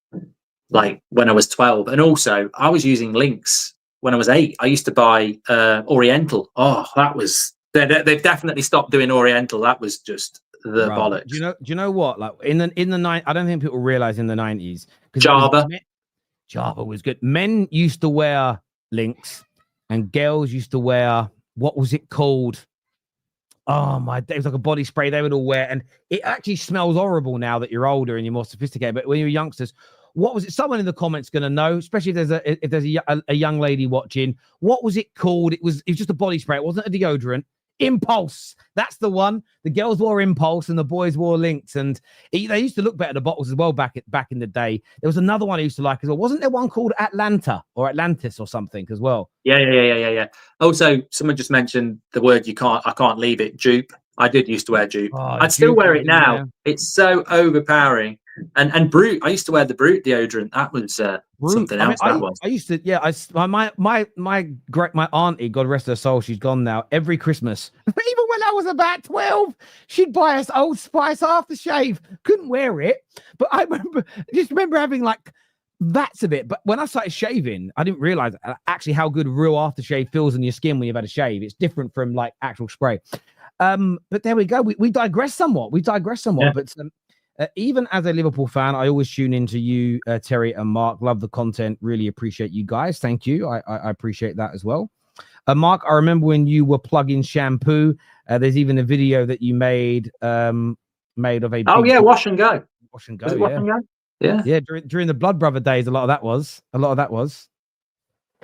like when I was 12. And also I was using Lynx when I was 8. I used to buy Oriental. Oh, that was, they've definitely stopped doing Oriental. That was just the bollocks. Do you know what? Like in the 90s, I don't think people realize in the 90s. Java was good. Men used to wear Lynx and girls used to wear, what was it called? Oh my, it was like a body spray they would all wear. And it actually smells horrible now that you're older and you're more sophisticated. But when you were youngsters, what was it? Someone in the comments going to know, especially if there's a young lady watching. What was it called? It was just a body spray. It wasn't a deodorant. Impulse. That's the one. The girls wore Impulse and the boys wore Lynx, and they used to look better, the bottles as well back in the day. There was another one I used to like as well. Wasn't there one called Atlanta or Atlantis or something as well? Yeah. Also, someone just mentioned the word I can't leave it. Dupe. I did used to wear Dupe. I'd still wear it now. Yeah. It's so overpowering. And Brute. I used to wear the Brute deodorant. That was something else. I used to. Yeah. My auntie, God rest her soul, she's gone now. Every Christmas, even when I was about 12, she'd buy us Old Spice aftershave. Couldn't wear it, but I remember having like that's a bit. But when I started shaving, I didn't realize actually how good real aftershave feels on your skin when you've had a shave. It's different from like actual spray. But there we go. We digress somewhat. Yeah. But even as a Liverpool fan, I always tune into you, Terry and Mark. Love the content. Really appreciate you guys. Thank you. I appreciate that as well. Mark, I remember when you were plugging shampoo. There's even a video that you made of a. Oh yeah, wash and go. Wash and go. Yeah. During the Blood Brother days, a lot of that was.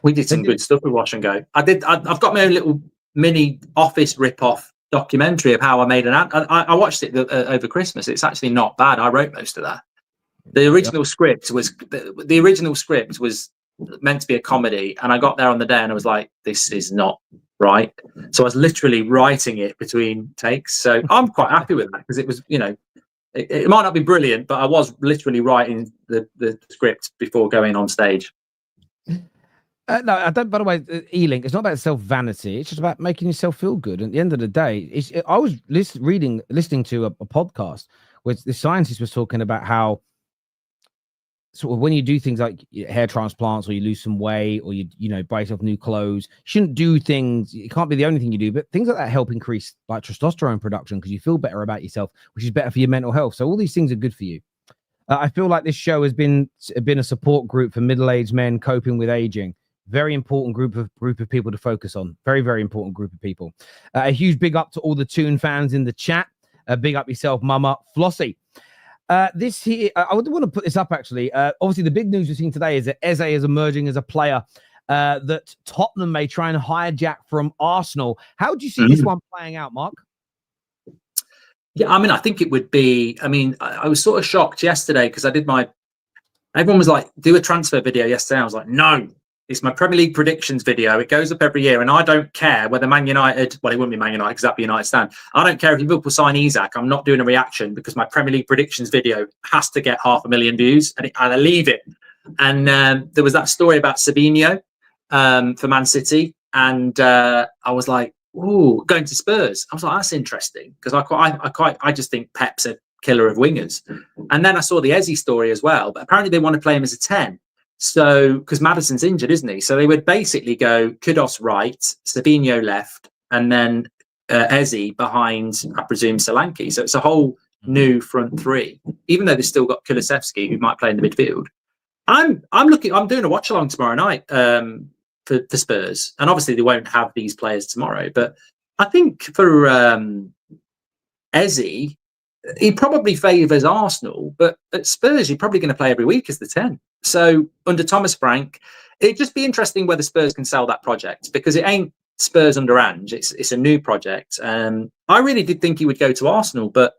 We did some good stuff with wash and go. I've got my own little mini office rip-off documentary of how I made an ad. I watched it over Christmas. It's actually not bad. I wrote most of that. The original script was meant to be a comedy, and I got there on the day and I was like, this is not right. So I was literally writing it between takes. So I'm quite happy with that because it was, it might not be brilliant, but I was literally writing the script before going on stage. No, I don't. By the way, E-Link, it's not about self-vanity. It's just about making yourself feel good. At the end of the day, I was listening to a podcast where the scientist was talking about how sort of when you do things like hair transplants or you lose some weight or you buy yourself new clothes, you shouldn't do things. It can't be the only thing you do, but things like that help increase like testosterone production because you feel better about yourself, which is better for your mental health. So all these things are good for you. I feel like this show has been a support group for middle-aged men coping with aging. Very important group of people to focus on. Very, very important group of people. A huge big up to all the Toon fans in the chat. Big up yourself, Mama Flossie. This here, I would want to put this up actually. Obviously, the big news we've seen today is that Eze is emerging as a player that Tottenham may try and hijack from Arsenal. How do you see this one playing out, Mark? Yeah, I think it would be. I was sort of shocked yesterday because everyone was like, do a transfer video yesterday. I was like, no. It's my Premier League predictions video. It goes up every year, and I don't care whether Man United. Well, it wouldn't be Man United because that'd be United stand. I don't care if Liverpool sign Isak. I'm not doing a reaction because my Premier League predictions video has to get 500,000 views, and I leave it. And there was that story about Sabinho for Man City, and I was like, "Ooh, going to Spurs." I was like, "That's interesting," because I just think Pep's a killer of wingers. And then I saw the Eze story as well, but apparently they want to play him as a 10. So, because Maddison's injured, isn't he? So they would basically go Kudos right, Sabinho left, and then Eze behind, I presume, Solanke. So it's a whole new front three, even though they've still got Kulusevski, who might play in the midfield. I'm doing a watch along tomorrow night for Spurs, and obviously they won't have these players tomorrow. But I think for Eze, he probably favours Arsenal, but at Spurs, you're probably going to play every week as the 10. So under Thomas Frank, it'd just be interesting whether Spurs can sell that project, because it ain't Spurs under Ange. It's a new project. I really did think he would go to Arsenal, but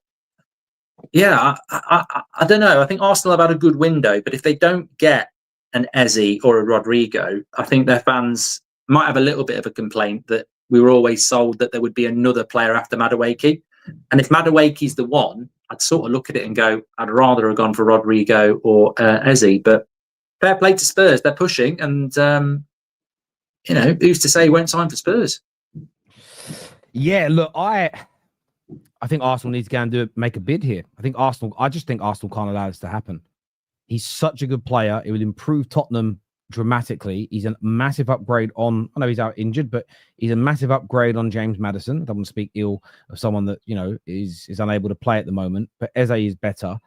yeah, I don't know. I think Arsenal have had a good window, but if they don't get an Eze or a Rodrigo, I think their fans might have a little bit of a complaint that we were always sold that there would be another player after Madueke. And if Madueke's the one, I'd sort of look at it and go, I'd rather have gone for Rodrigo or Eze. But fair play to Spurs, they're pushing, and who's to say he won't sign for Spurs? Yeah, look, I think Arsenal needs to go and make a bid here. I just think Arsenal can't allow this to happen. He's such a good player. It would improve Tottenham dramatically. He's a massive upgrade on, I know he's out injured, but he's a massive upgrade on James Maddison. I don't want to speak ill of someone that, is unable to play at the moment, but Eze is better.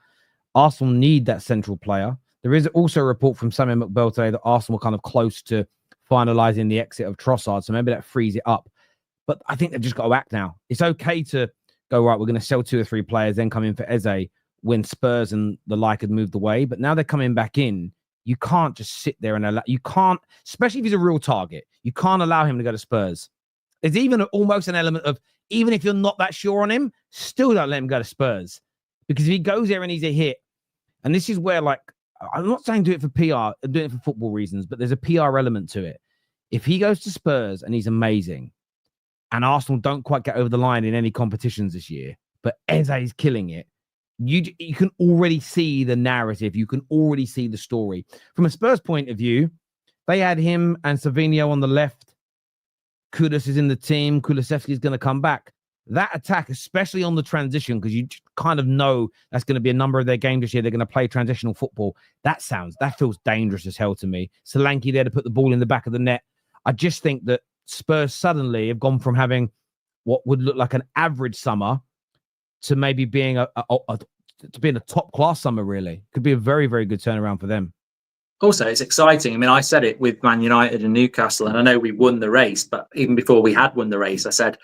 Arsenal need that central player. There is also a report from Samuel McBell today that Arsenal are kind of close to finalising the exit of Trossard, so maybe that frees it up. But I think they've just got to act now. It's okay to go, right, we're going to sell 2 or 3 players, then come in for Eze when Spurs and the like had moved away. But now they're coming back in. You can't just sit there and allow, you can't, especially if he's a real target, you can't allow him to go to Spurs. There's even almost an element of, even if you're not that sure on him, still don't let him go to Spurs. Because if he goes there and he's a hit, and this is where, like, I'm not saying do it for PR, do it for football reasons, but there's a PR element to it. If he goes to Spurs and he's amazing, and Arsenal don't quite get over the line in any competitions this year, but Eze is killing it, you can already see the narrative. You can already see the story. From a Spurs point of view, they had him and Savinho on the left. Kudus is in the team. Kulusevski is going to come back. That attack, especially on the transition, because you kind of know that's going to be a number of their games this year. They're going to play transitional football. That feels dangerous as hell to me. Solanke there to put the ball in the back of the net. I just think that Spurs suddenly have gone from having what would look like an average summer to maybe being a top class summer. Really could be a very, very good turnaround for them. Also, it's exciting. I mean, I said it with Man United and Newcastle, and I know we won the race, but even before we had won the race, I said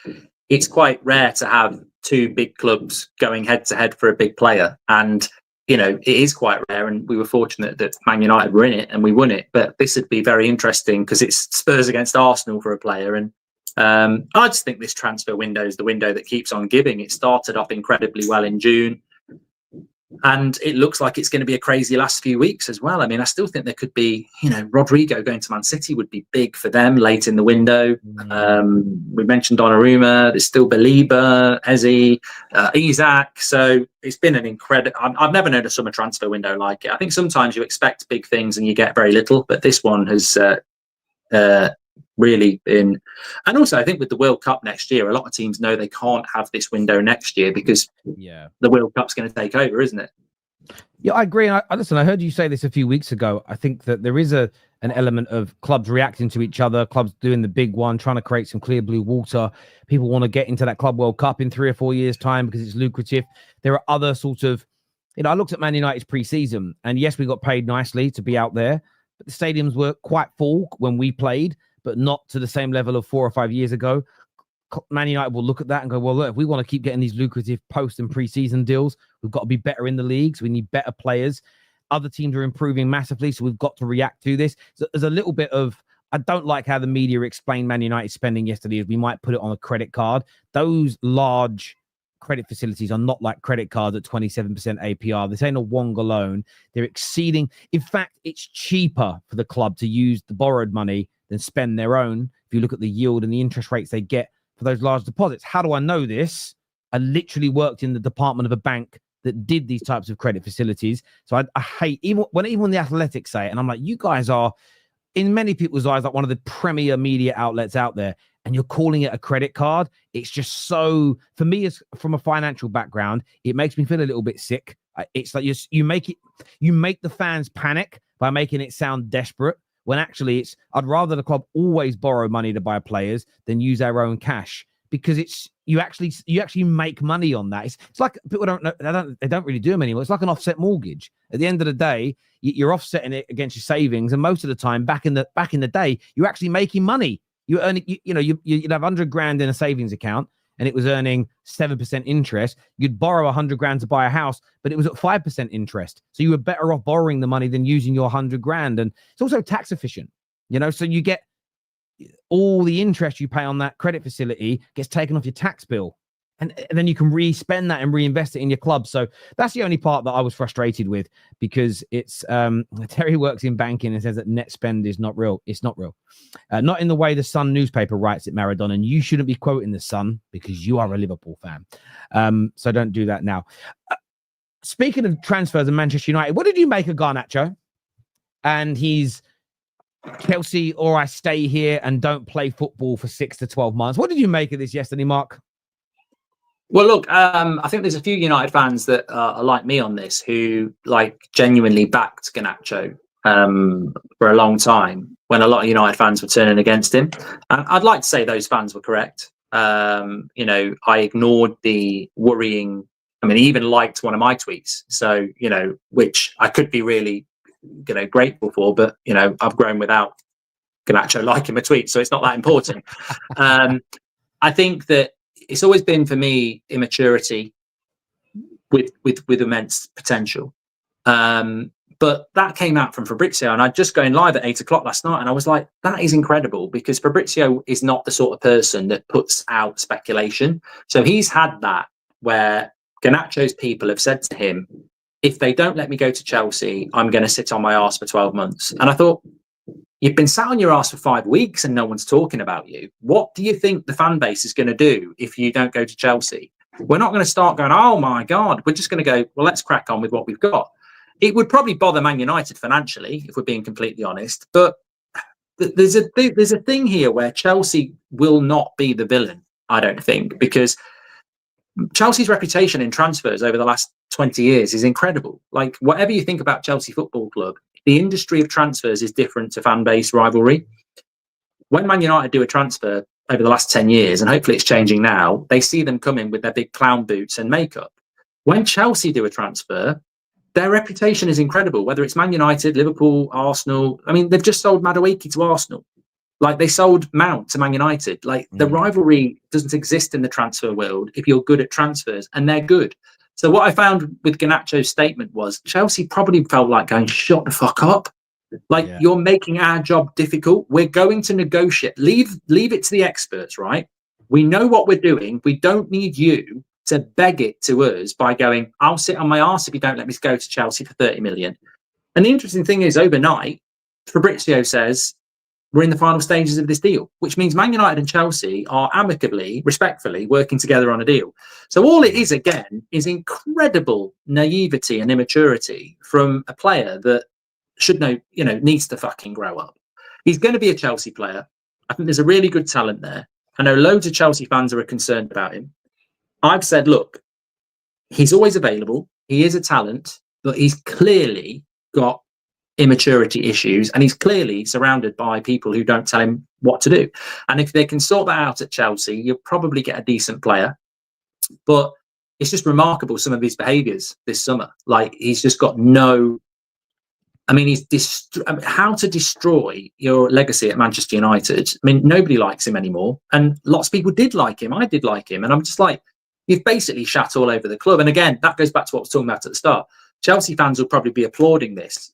it's quite rare to have 2 big clubs going head to head for a big player. And, it is quite rare. And we were fortunate that Man United were in it and we won it. But this would be very interesting because it's Spurs against Arsenal for a player. And I just think this transfer window is the window that keeps on giving. It started off incredibly well in June. And it looks like it's going to be a crazy last few weeks as well. I mean, I still think there could be, Rodrigo going to Man City would be big for them late in the window. We mentioned Donnarumma. There's still Beleba, Eze, Isak. So it's been an incredible. I've never known a summer transfer window like it. I think sometimes you expect big things and you get very little, but this one has really been. And also, I think with the World Cup next year, a lot of teams know they can't have this window next year because the World Cup's going to take over, isn't it? Yeah, I agree. Listen, I heard you say this a few weeks ago. I think that there is an element of clubs reacting to each other, clubs doing the big one, trying to create some clear blue water. People want to get into that Club World Cup in 3 or 4 years' time because it's lucrative. There are other sorts of, I looked at Man United's pre-season, and yes, we got paid nicely to be out there, but the stadiums were quite full when we played, but not to the same level of 4 or 5 years ago. Man United will look at that and go, well, look, if we want to keep getting these lucrative post and pre-season deals, we've got to be better in the leagues. We need better players. Other teams are improving massively, so we've got to react to this. So there's a little bit of, I don't like how the media explained Man United spending yesterday as we might put it on a credit card. Those large credit facilities are not like credit cards at 27% APR. This ain't a Wonga loan. They're exceeding. In fact, it's cheaper for the club to use the borrowed money than spend their own. If you look at the yield and the interest rates they get for those large deposits. How do I know this? I literally worked in the department of a bank that did these types of credit facilities. So I hate, even when the Athletics say it, and I'm like, you guys are, in many people's eyes, like one of the premier media outlets out there, and you're calling it a credit card. It's just so, for me, as from a financial background, it makes me feel a little bit sick. It's like you make the fans panic by making it sound desperate, when actually I'd rather the club always borrow money to buy players than use our own cash, because you actually make money on that. It's like people don't know, they don't really do them anymore. It's like an offset mortgage. At the end of the day, you're offsetting it against your savings, and most of the time, back in the day, you're actually making money. You're earning, you'd have 100 grand in a savings account, and it was earning 7% interest. You'd borrow 100 grand to buy a house, but it was at 5% interest. So you were better off borrowing the money than using your 100 grand. And it's also tax efficient, so you get all the interest you pay on that credit facility gets taken off your tax bill. And then you can re-spend that and reinvest it in your club. So that's the only part that I was frustrated with, because it's Terry works in banking and says that net spend is not real. It's not real. Not in the way the Sun newspaper writes it, Maradona. And you shouldn't be quoting the Sun because you are a Liverpool fan. So don't do that now. Speaking of transfers and Manchester United, what did you make of Garnacho? And he's Chelsea, or I stay here and don't play football for 6 to 12 months. What did you make of this yesterday, Mark? Well, look, I think there's a few United fans that are like me on this, who genuinely backed Garnacho for a long time when a lot of United fans were turning against him. And I'd like to say those fans were correct. I ignored the worrying. I mean, he even liked one of my tweets. So, which I could be really, grateful for, but, I've grown without Garnacho liking my tweet. So it's not that important. I think that it's always been for me immaturity with immense potential. But that came out from Fabrizio, and I'd just going live at 8:00 last night, and I was like, that is incredible, because Fabrizio is not the sort of person that puts out speculation. So he's had that where Garnacho's people have said to him, if they don't let me go to Chelsea, I'm going to sit on my arse for 12 months. And I thought, you've been sat on your ass for 5 weeks and no one's talking about you. What do you think the fan base is going to do if you don't go to Chelsea? We're not going to start going, oh my God. We're just going to go, well, let's crack on with what we've got. It would probably bother Man United financially, if we're being completely honest. But there's a thing here where Chelsea will not be the villain, I don't think, because Chelsea's reputation in transfers over the last 20 years is incredible. Whatever you think about Chelsea Football Club, the industry of transfers is different to fan base rivalry. When Man United do a transfer over the last 10 years, and hopefully it's changing now, they see them come in with their big clown boots and makeup. When Chelsea do a transfer, their reputation is incredible, whether it's Man United, Liverpool, Arsenal. I mean, they've just sold Madueke to Arsenal. They sold Mount to Man United. The rivalry doesn't exist in the transfer world if you're good at transfers, and they're good. So what I found with Garnacho's statement was Chelsea probably felt like going, shut the fuck up. You're making our job difficult. We're going to negotiate. Leave it to the experts, right? We know what we're doing. We don't need you to beg it to us by going, I'll sit on my arse if you don't let me go to Chelsea for 30 million. And the interesting thing is, overnight, Fabrizio says, we're in the final stages of this deal, which means Man United and Chelsea are amicably, respectfully working together on a deal. So all it is, again, is incredible naivety and immaturity from a player that should know, needs to fucking grow up. He's going to be a Chelsea player. I think there's a really good talent there. I know loads of Chelsea fans are concerned about him. I've said, look, he's always available. He is a talent, but he's clearly got immaturity issues, and he's clearly surrounded by people who don't tell him what to do. And if they can sort that out at Chelsea, you'll probably get a decent player. But it's just remarkable, some of his behaviours this summer. He's just got no. I mean, how to destroy your legacy at Manchester United. I mean, nobody likes him anymore, and lots of people did like him. I did like him, and I'm just like, you've basically shat all over the club. And again, that goes back to what I was talking about at the start. Chelsea fans will probably be applauding this.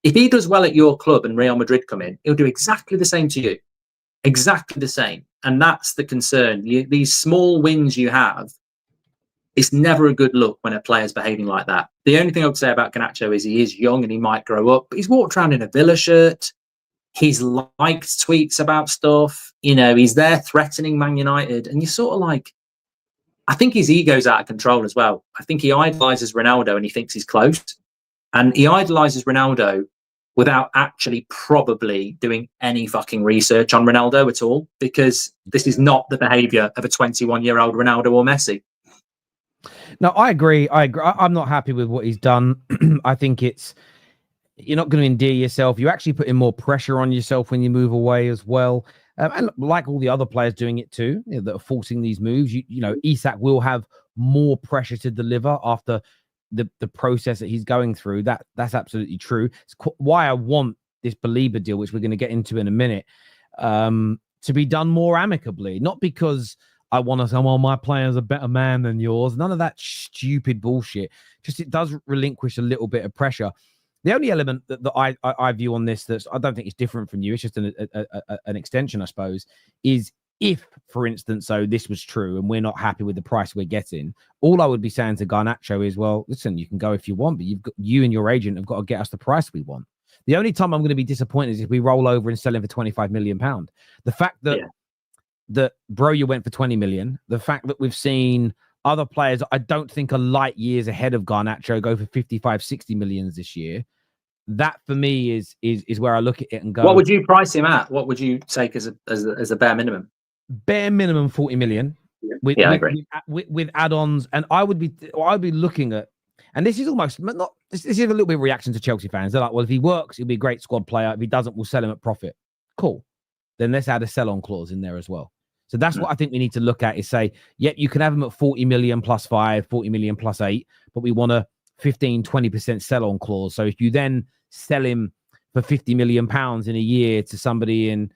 If he does well at your club and Real Madrid come in, he'll do exactly the same to you. Exactly the same. And that's the concern. These small wins you have, it's never a good look when a player's behaving like that. The only thing I would say about Garnacho is he is young and he might grow up, but he's walked around in a Villa shirt. He's liked tweets about stuff. He's there threatening Man United. And you're sort of I think his ego's out of control as well. I think he idolises Ronaldo and he thinks he's close. And he idolises Ronaldo without actually probably doing any fucking research on Ronaldo at all, because this is not the behaviour of a 21-year-old Ronaldo or Messi. No, I agree. I'm not happy with what he's done. I think you're not going to endear yourself. You're actually putting more pressure on yourself when you move away as well. And like all the other players doing it too, that are forcing these moves, you know, Isak will have more pressure to deliver after the process that he's going through. That's absolutely true. It's why I want this Beleba deal, which we're going to get into in a minute, to be done more amicably, not because I want to say, well, my player's a better man than yours. None of that stupid bullshit. Just it does relinquish a little bit of pressure. The only element that I view on this that I don't think is different from you, it's just an extension, I suppose, is if, for instance, so this was true and we're not happy with the price we're getting, all I would be saying to Garnacho is, well, listen, you can go if you want, but you and your agent have got to get us the price we want. The only time I'm going to be disappointed is if we roll over and sell him for £25 million. The fact that that Broja went for 20 million, the fact that we've seen other players I don't think are light years ahead of Garnacho go for 55, 60 millions this year. That for me is where I look at it and go, what would you price him at? What would you take as a bare minimum? Bare minimum 40 million. I agree. With add-ons, and I'd be looking at, and this is almost not. This is a little bit of reaction to Chelsea fans. They're like, well, if he works, he'll be a great squad player. If he doesn't, we'll sell him at profit. Cool. Then let's add a sell-on clause in there as well. So that's what I think we need to look at, is say, yep, you can have him at 40 million plus 5, 40 million plus 8, but we want a 15, 20% sell-on clause. So if you then sell him for 50 million pounds in a year to somebody in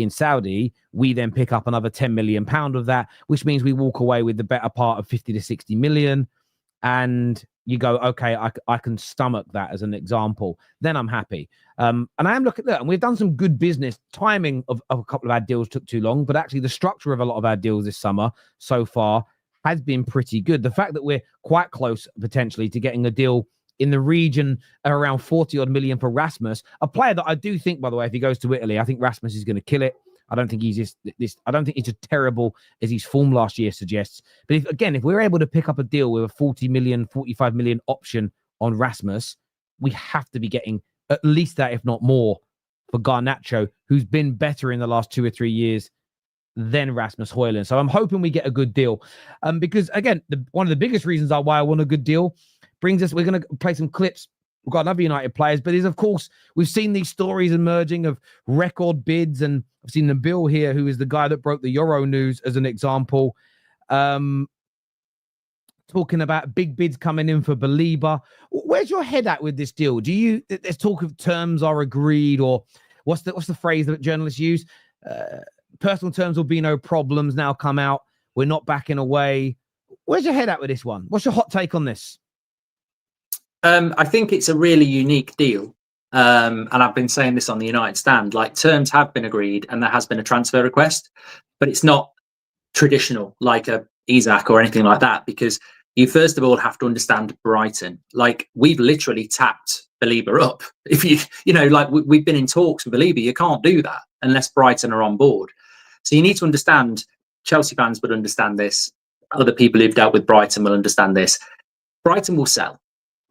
Saudi, we then pick up another 10 million pound of that, which means we walk away with the better part of 50 to 60 million. And you go, okay, I can stomach that as an example. Then I'm happy. And I am looking at that, and we've done some good business. Timing of a couple of our deals took too long, but actually the structure of a lot of our deals this summer so far has been pretty good. The fact that we're quite close potentially to getting a deal in the region around 40 odd million for Rasmus, a player that I do think, by the way, if he goes to Italy, I think Rasmus is going to kill it. I don't think he's I don't think he's as terrible as his form last year suggests. But if we're able to pick up a deal with a 40 million, 45 million option on Rasmus, we have to be getting at least that, if not more, for Garnacho, who's been better in the last 2 or 3 years than Rasmus Højlund. So I'm hoping we get a good deal. Because again, one of the biggest reasons why I want a good deal brings us, we're going to play some clips. We've got another United players, but of course, we've seen these stories emerging of record bids, and I've seen Nabil here, who is the guy that broke the Euro news as an example, talking about big bids coming in for Beleba. Where's your head at with this deal? There's talk of terms are agreed, or what's the phrase that journalists use? Personal terms will be no problems now come out. We're not backing away. Where's your head at with this one? What's your hot take on this? I think it's a really unique deal. And I've been saying this on the United stand, like terms have been agreed and there has been a transfer request, but it's not traditional like a Isak or anything like that, because you first of all have to understand Brighton. Like, we've literally tapped Beleba up. If we've been in talks with Beleba, you can't do that unless Brighton are on board. So you need to understand, Chelsea fans would understand this. Other people who've dealt with Brighton will understand this. Brighton will sell.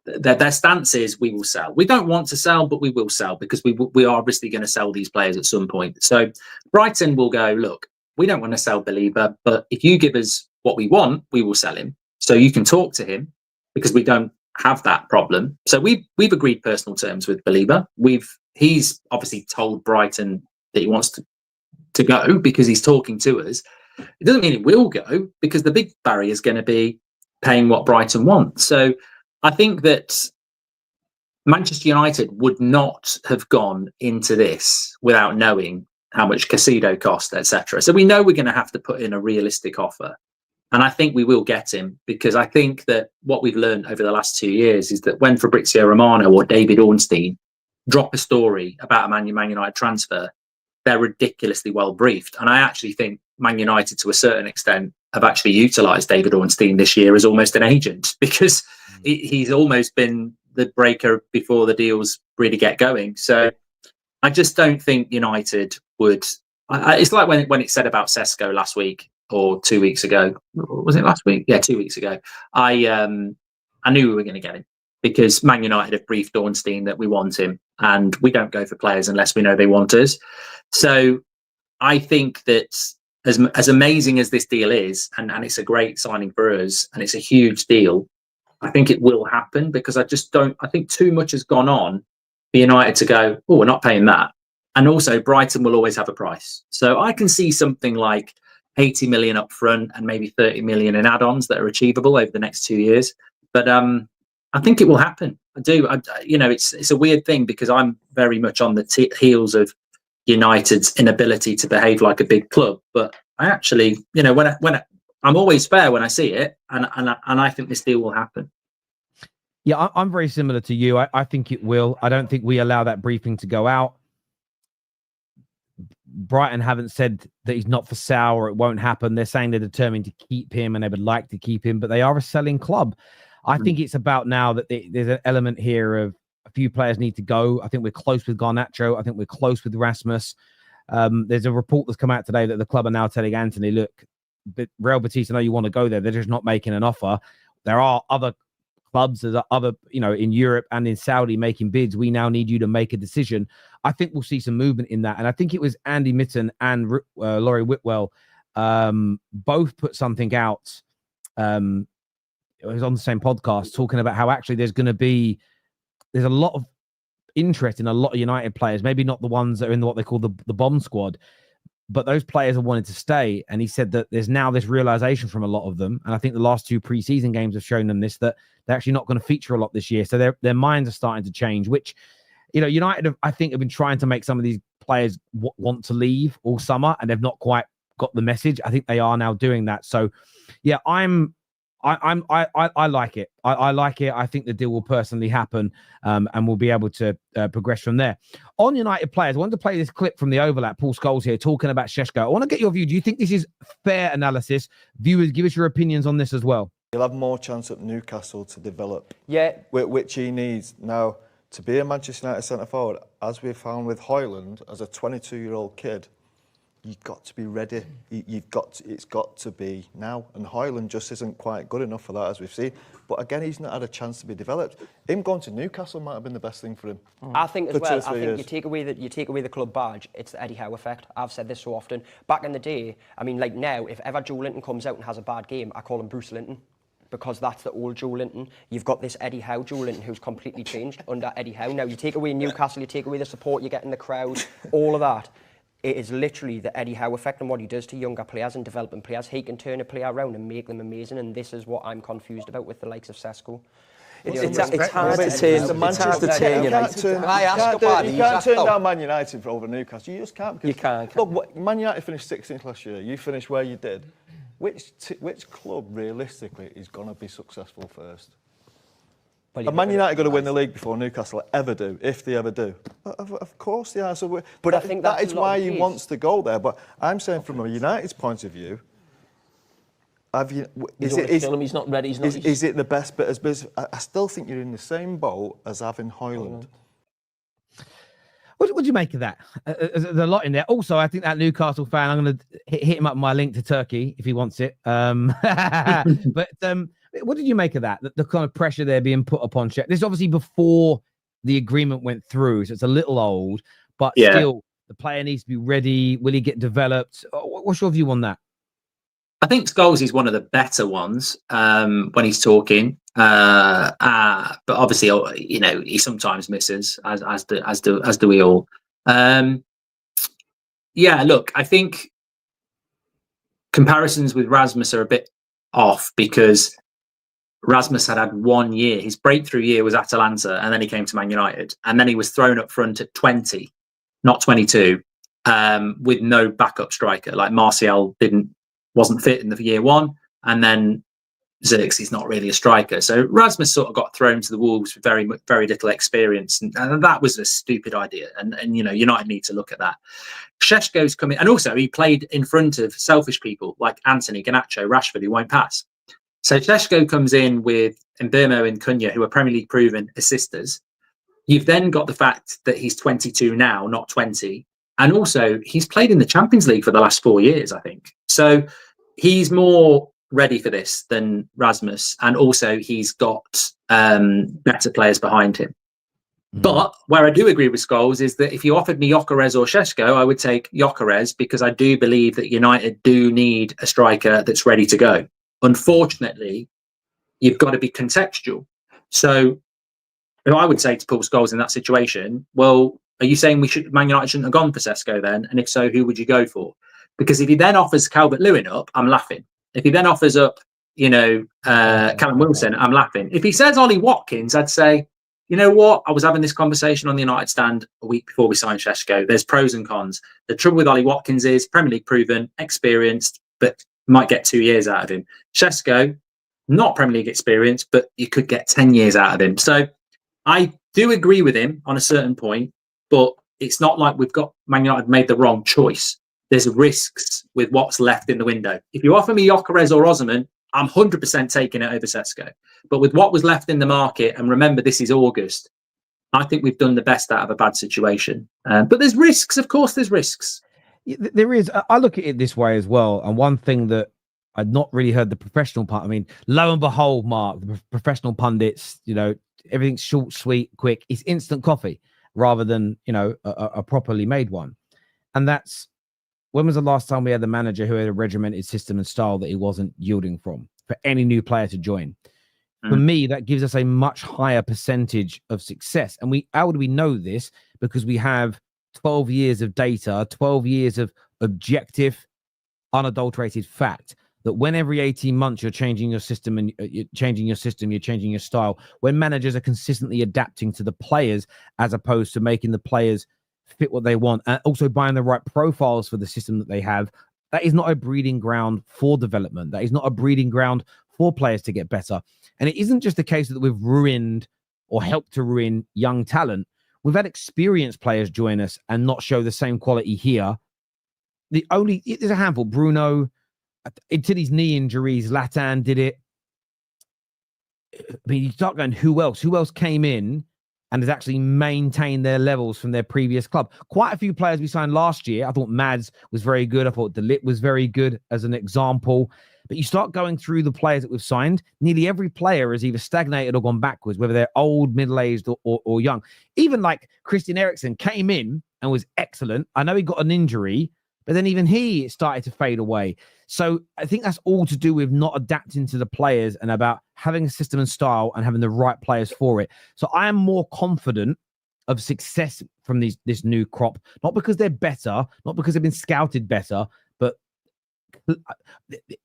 Their stance is, we will sell. We don't want to sell, but we will sell, because we are obviously going to sell these players at some point. So Brighton will go, look, we don't want to sell Beleba, but if you give us what we want, we will sell him. So you can talk to him, because we don't have that problem. So we've agreed personal terms with Beleba. He's obviously told Brighton that he wants to go, because he's talking to us. It doesn't mean it will go, because the big barrier is going to be paying what Brighton want. So I think that Manchester United would not have gone into this without knowing how much Casido cost, etc. So we know we're going to have to put in a realistic offer. And I think we will get him, because I think that what we've learned over the last 2 years is that when Fabrizio Romano or David Ornstein drop a story about a Man United transfer, they're ridiculously well briefed. And I actually think Man United, to a certain extent, have actually utilised David Ornstein this year as almost an agent, because he's almost been the breaker before the deals really get going. So I just don't think United would. It's like when it said about Sesko last week or 2 weeks ago. Was it last week? Yeah, 2 weeks ago. I knew we were going to get him, because Man United have briefed Ornstein that we want him, and we don't go for players unless we know they want us. So I think that as amazing as this deal is, and it's a great signing for us, and it's a huge deal, I think it will happen, because I think too much has gone on for United to go, oh, we're not paying that. And also Brighton will always have a price. So I can see something like 80 million up front and maybe 30 million in add-ons that are achievable over the next 2 years. But I think it will happen. I do. It's a weird thing because I'm very much on the heels of United's inability to behave like a big club. But I actually, when I'm always fair when I see it, and I think this deal will happen. Yeah, I'm very similar to you. I think it will. I don't think we allow that briefing to go out. Brighton haven't said that he's not for sale or it won't happen. They're saying they're determined to keep him and they would like to keep him, but they are a selling club. I think it's about now that there's an element here of a few players need to go. I think we're close with Garnacho. I think we're close with Rasmus. There's a report that's come out today that the club are now telling Anthony, look, Real Betis, I know you want to go there. They're just not making an offer. There are other clubs, there's other, in Europe and in Saudi making bids. We now need you to make a decision. I think we'll see some movement in that. And I think it was Andy Mitten and Laurie Whitwell both put something out. It was on the same podcast talking about how actually there's a lot of interest in a lot of United players, maybe not the ones that are in what they call the bomb squad, but those players have wanted to stay. And he said that there's now this realization from a lot of them. And I think the last 2 preseason games have shown them this, that they're actually not going to feature a lot this year. So their minds are starting to change, which, United, I think, have been trying to make some of these players want to leave all summer and they've not quite got the message. I think they are now doing that. So yeah, I like it. I like it. I think the deal will personally happen, and we'll be able to progress from there. On United players, I wanted to play this clip from the overlap. Paul Scholes here talking about Sesko. I want to get your view. Do you think this is fair analysis? Viewers, give us your opinions on this as well. He'll have more chance at Newcastle to develop, which he needs. Now, to be a Manchester United centre-forward, as we've found with Højlund, as a 22-year-old kid, you've got to be ready. It's got to be now. And Højlund just isn't quite good enough for that, as we've seen. But again, he's not had a chance to be developed. Him going to Newcastle might have been the best thing for him. I think as well. I think you take away the club badge. It's the Eddie Howe effect. I've said this so often. Back in the day, I mean, like now, if ever Joe Linton comes out and has a bad game, I call him Bruce Linton. Because that's the old Joe Linton. You've got this Eddie Howe Joe Linton who's completely changed under Eddie Howe. Now, you take away Newcastle, you take away the support you get in the crowd, all of that. It is literally the Eddie Howe effect and what he does to younger players and developing players. He can turn a player around and make them amazing, and this is what I'm confused about with the likes of Sesko. It's hard to turn United. You can't turn down Man United over Newcastle. You just can't. You can't. Look, Man United finished 16th last year. You finished where you did. Which club realistically is going to be successful first? Are Man United going to win the league before Newcastle ever do, if they ever do? Of course they are. So but I think that is why he wants to go there. But I'm saying from a United's point of view, he's not ready. Is it the best bit as business? I still think you're in the same boat as having Højlund. What do you make of that? There's a lot in there. Also, I think that Newcastle fan, I'm going to hit him up with my link to Turkey if he wants it. But what did you make of that? The kind of pressure there being put upon Czech. This is obviously before the agreement went through, so it's a little old, but still, the player needs to be ready. Will he get developed? What's your view on that? I think Scholes is one of the better ones when he's talking, but obviously, he sometimes misses, as do we all. Look, I think comparisons with Rasmus are a bit off because Rasmus had 1 year. His breakthrough year was Atalanta, and then he came to Man United, and then he was thrown up front at 20, not 22, with no backup striker. Like Martial wasn't fit in the year 1, and then Xerxes not really a striker. So Rasmus sort of got thrown to the wolves with very little experience, and that was a stupid idea. And United need to look at that. Sesko's coming, and also he played in front of selfish people like Anthony, Garnacho, Rashford, who won't pass. So Sesko comes in with Mbeumo and Cunha, who are Premier League proven assisters. You've then got the fact that he's 22 now, not 20. And also, he's played in the Champions League for the last 4 years, I think. So he's more ready for this than Rasmus. And also, he's got better players behind him. But where I do agree with Scholes is that if you offered me Gyökeres or Sesko, I would take Gyökeres because I do believe that United do need a striker that's ready to go. Unfortunately, you've got to be contextual. So I would say to Paul Scholes in that situation, well, are you saying Man United shouldn't have gone for Sesko then? And if so, who would you go for? Because if he then offers Calvert-Lewin up, I'm laughing. If he then offers up, Callum Wilson, I'm laughing. If he says Ollie Watkins, I'd say, you know what? I was having this conversation on the United stand a week before we signed Sesko. There's pros and cons. The trouble with Ollie Watkins is Premier League proven, experienced, but might get 2 years out of him. Sesko, not Premier League experience, but you could get 10 years out of him. So I do agree with him on a certain point, but it's not like Man United made the wrong choice. There's risks with what's left in the window. If you offer me Gyökeres or Osimhen, I'm 100% taking it over Sesko. But with what was left in the market, and remember, this is August, I think we've done the best out of a bad situation. But there's risks. Of course, there's risks. There is. I look at it this way as well. And one thing that I'd not really heard the professional part. I mean, lo and behold, Mark, the professional pundits, everything's short, sweet, quick. It's instant coffee rather than, a properly made one. And that's, when was the last time we had the manager who had a regimented system and style that he wasn't yielding from for any new player to join? For me, that gives us a much higher percentage of success. And how would we know this? Because we have 12 years of data, 12 years of objective, unadulterated fact that when every 18 months you're changing your system and you're changing your style, when managers are consistently adapting to the players as opposed to making the players fit what they want, and also buying the right profiles for the system that they have, that is not a breeding ground for development. That is not a breeding ground for players to get better. And it isn't just a case that we've ruined or helped to ruin young talent. We've had experienced players join us and not show the same quality here. There's a handful. Bruno, into these knee injuries, Latan did it. I mean, you start going, who else? Who else came in and has actually maintained their levels from their previous club? Quite a few players we signed last year. I thought Mads was very good. I thought De Ligt was very good as an example. But you start going through the players that we've signed, nearly every player has either stagnated or gone backwards, whether they're old, middle-aged, or young. Even like Christian Eriksen came in and was excellent. I know he got an injury, but then even he started to fade away. So I think that's all to do with not adapting to the players and about having a system and style and having the right players for it. So I am more confident of success from this new crop, not because they're better, not because they've been scouted better, but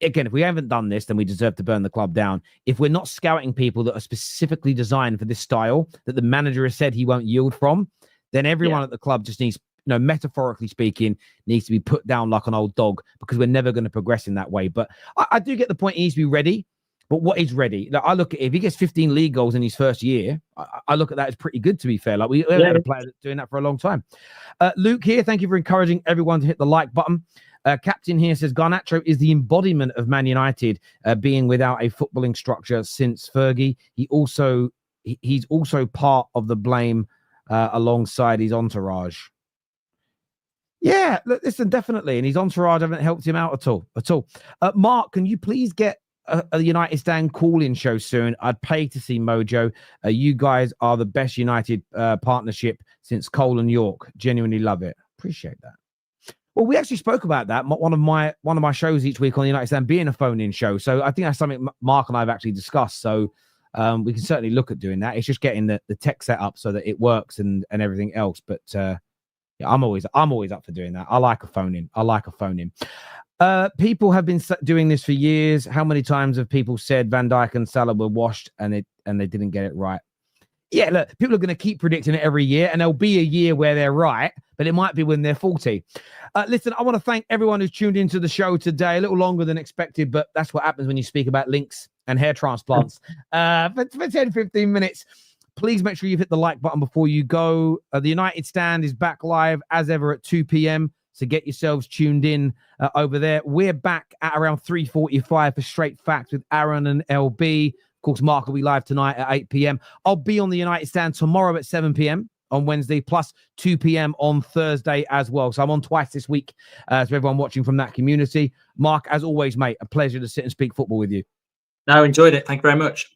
again, if we haven't done this, then we deserve to burn the club down. If we're not scouting people that are specifically designed for this style that the manager has said he won't yield from, then everyone at the club just needs, metaphorically speaking, needs to be put down like an old dog, because we're never going to progress in that way. But I do get the point. He needs to be ready. But what is ready? Like, I look at, if he gets 15 league goals in his first year, I look at that as pretty good, to be fair. Like, we haven't had a player that's doing that for a long time. Luke here, thank you for encouraging everyone to hit the like button. Captain here says Garnacho is the embodiment of Man United, being without a footballing structure since Fergie. He's also part of the blame alongside his entourage. Yeah, listen, definitely. And his entourage haven't helped him out at all. Mark, can you please get a United Stand call-in show soon? I'd pay to see Mojo. You guys are the best United partnership since Cole and York. Genuinely love it. Appreciate that. Well, we actually spoke about that. One of my shows each week on the United Stand being a phone-in show. So I think that's something Mark and I have actually discussed. So we can certainly look at doing that. It's just getting the tech set up so that it works and everything else. But yeah, I'm always up for doing that. I like a phone-in. People have been doing this for years. How many times have people said Van Dijk and Salah were washed and they didn't get it right? Yeah, look, people are going to keep predicting it every year, and there'll be a year where they're right, but it might be when they're 40. Listen, I want to thank everyone who's tuned into the show today. A little longer than expected, but that's what happens when you speak about links and hair transplants. For 10, 15 minutes, please make sure you've hit the like button before you go. The United Stand is back live as ever at 2 p.m. So get yourselves tuned in over there. We're back at around 3:45 for Straight Facts with Aaron and LB. Of course, Mark will be live tonight at 8 p.m. I'll be on the United Stand tomorrow at 7 p.m. on Wednesday, plus 2 p.m. on Thursday as well. So I'm on twice this week to everyone watching from that community. Mark, as always, mate, a pleasure to sit and speak football with you. No, enjoyed it. Thank you very much.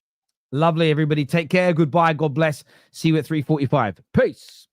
Lovely, everybody. Take care. Goodbye. God bless. See you at 3:45. Peace.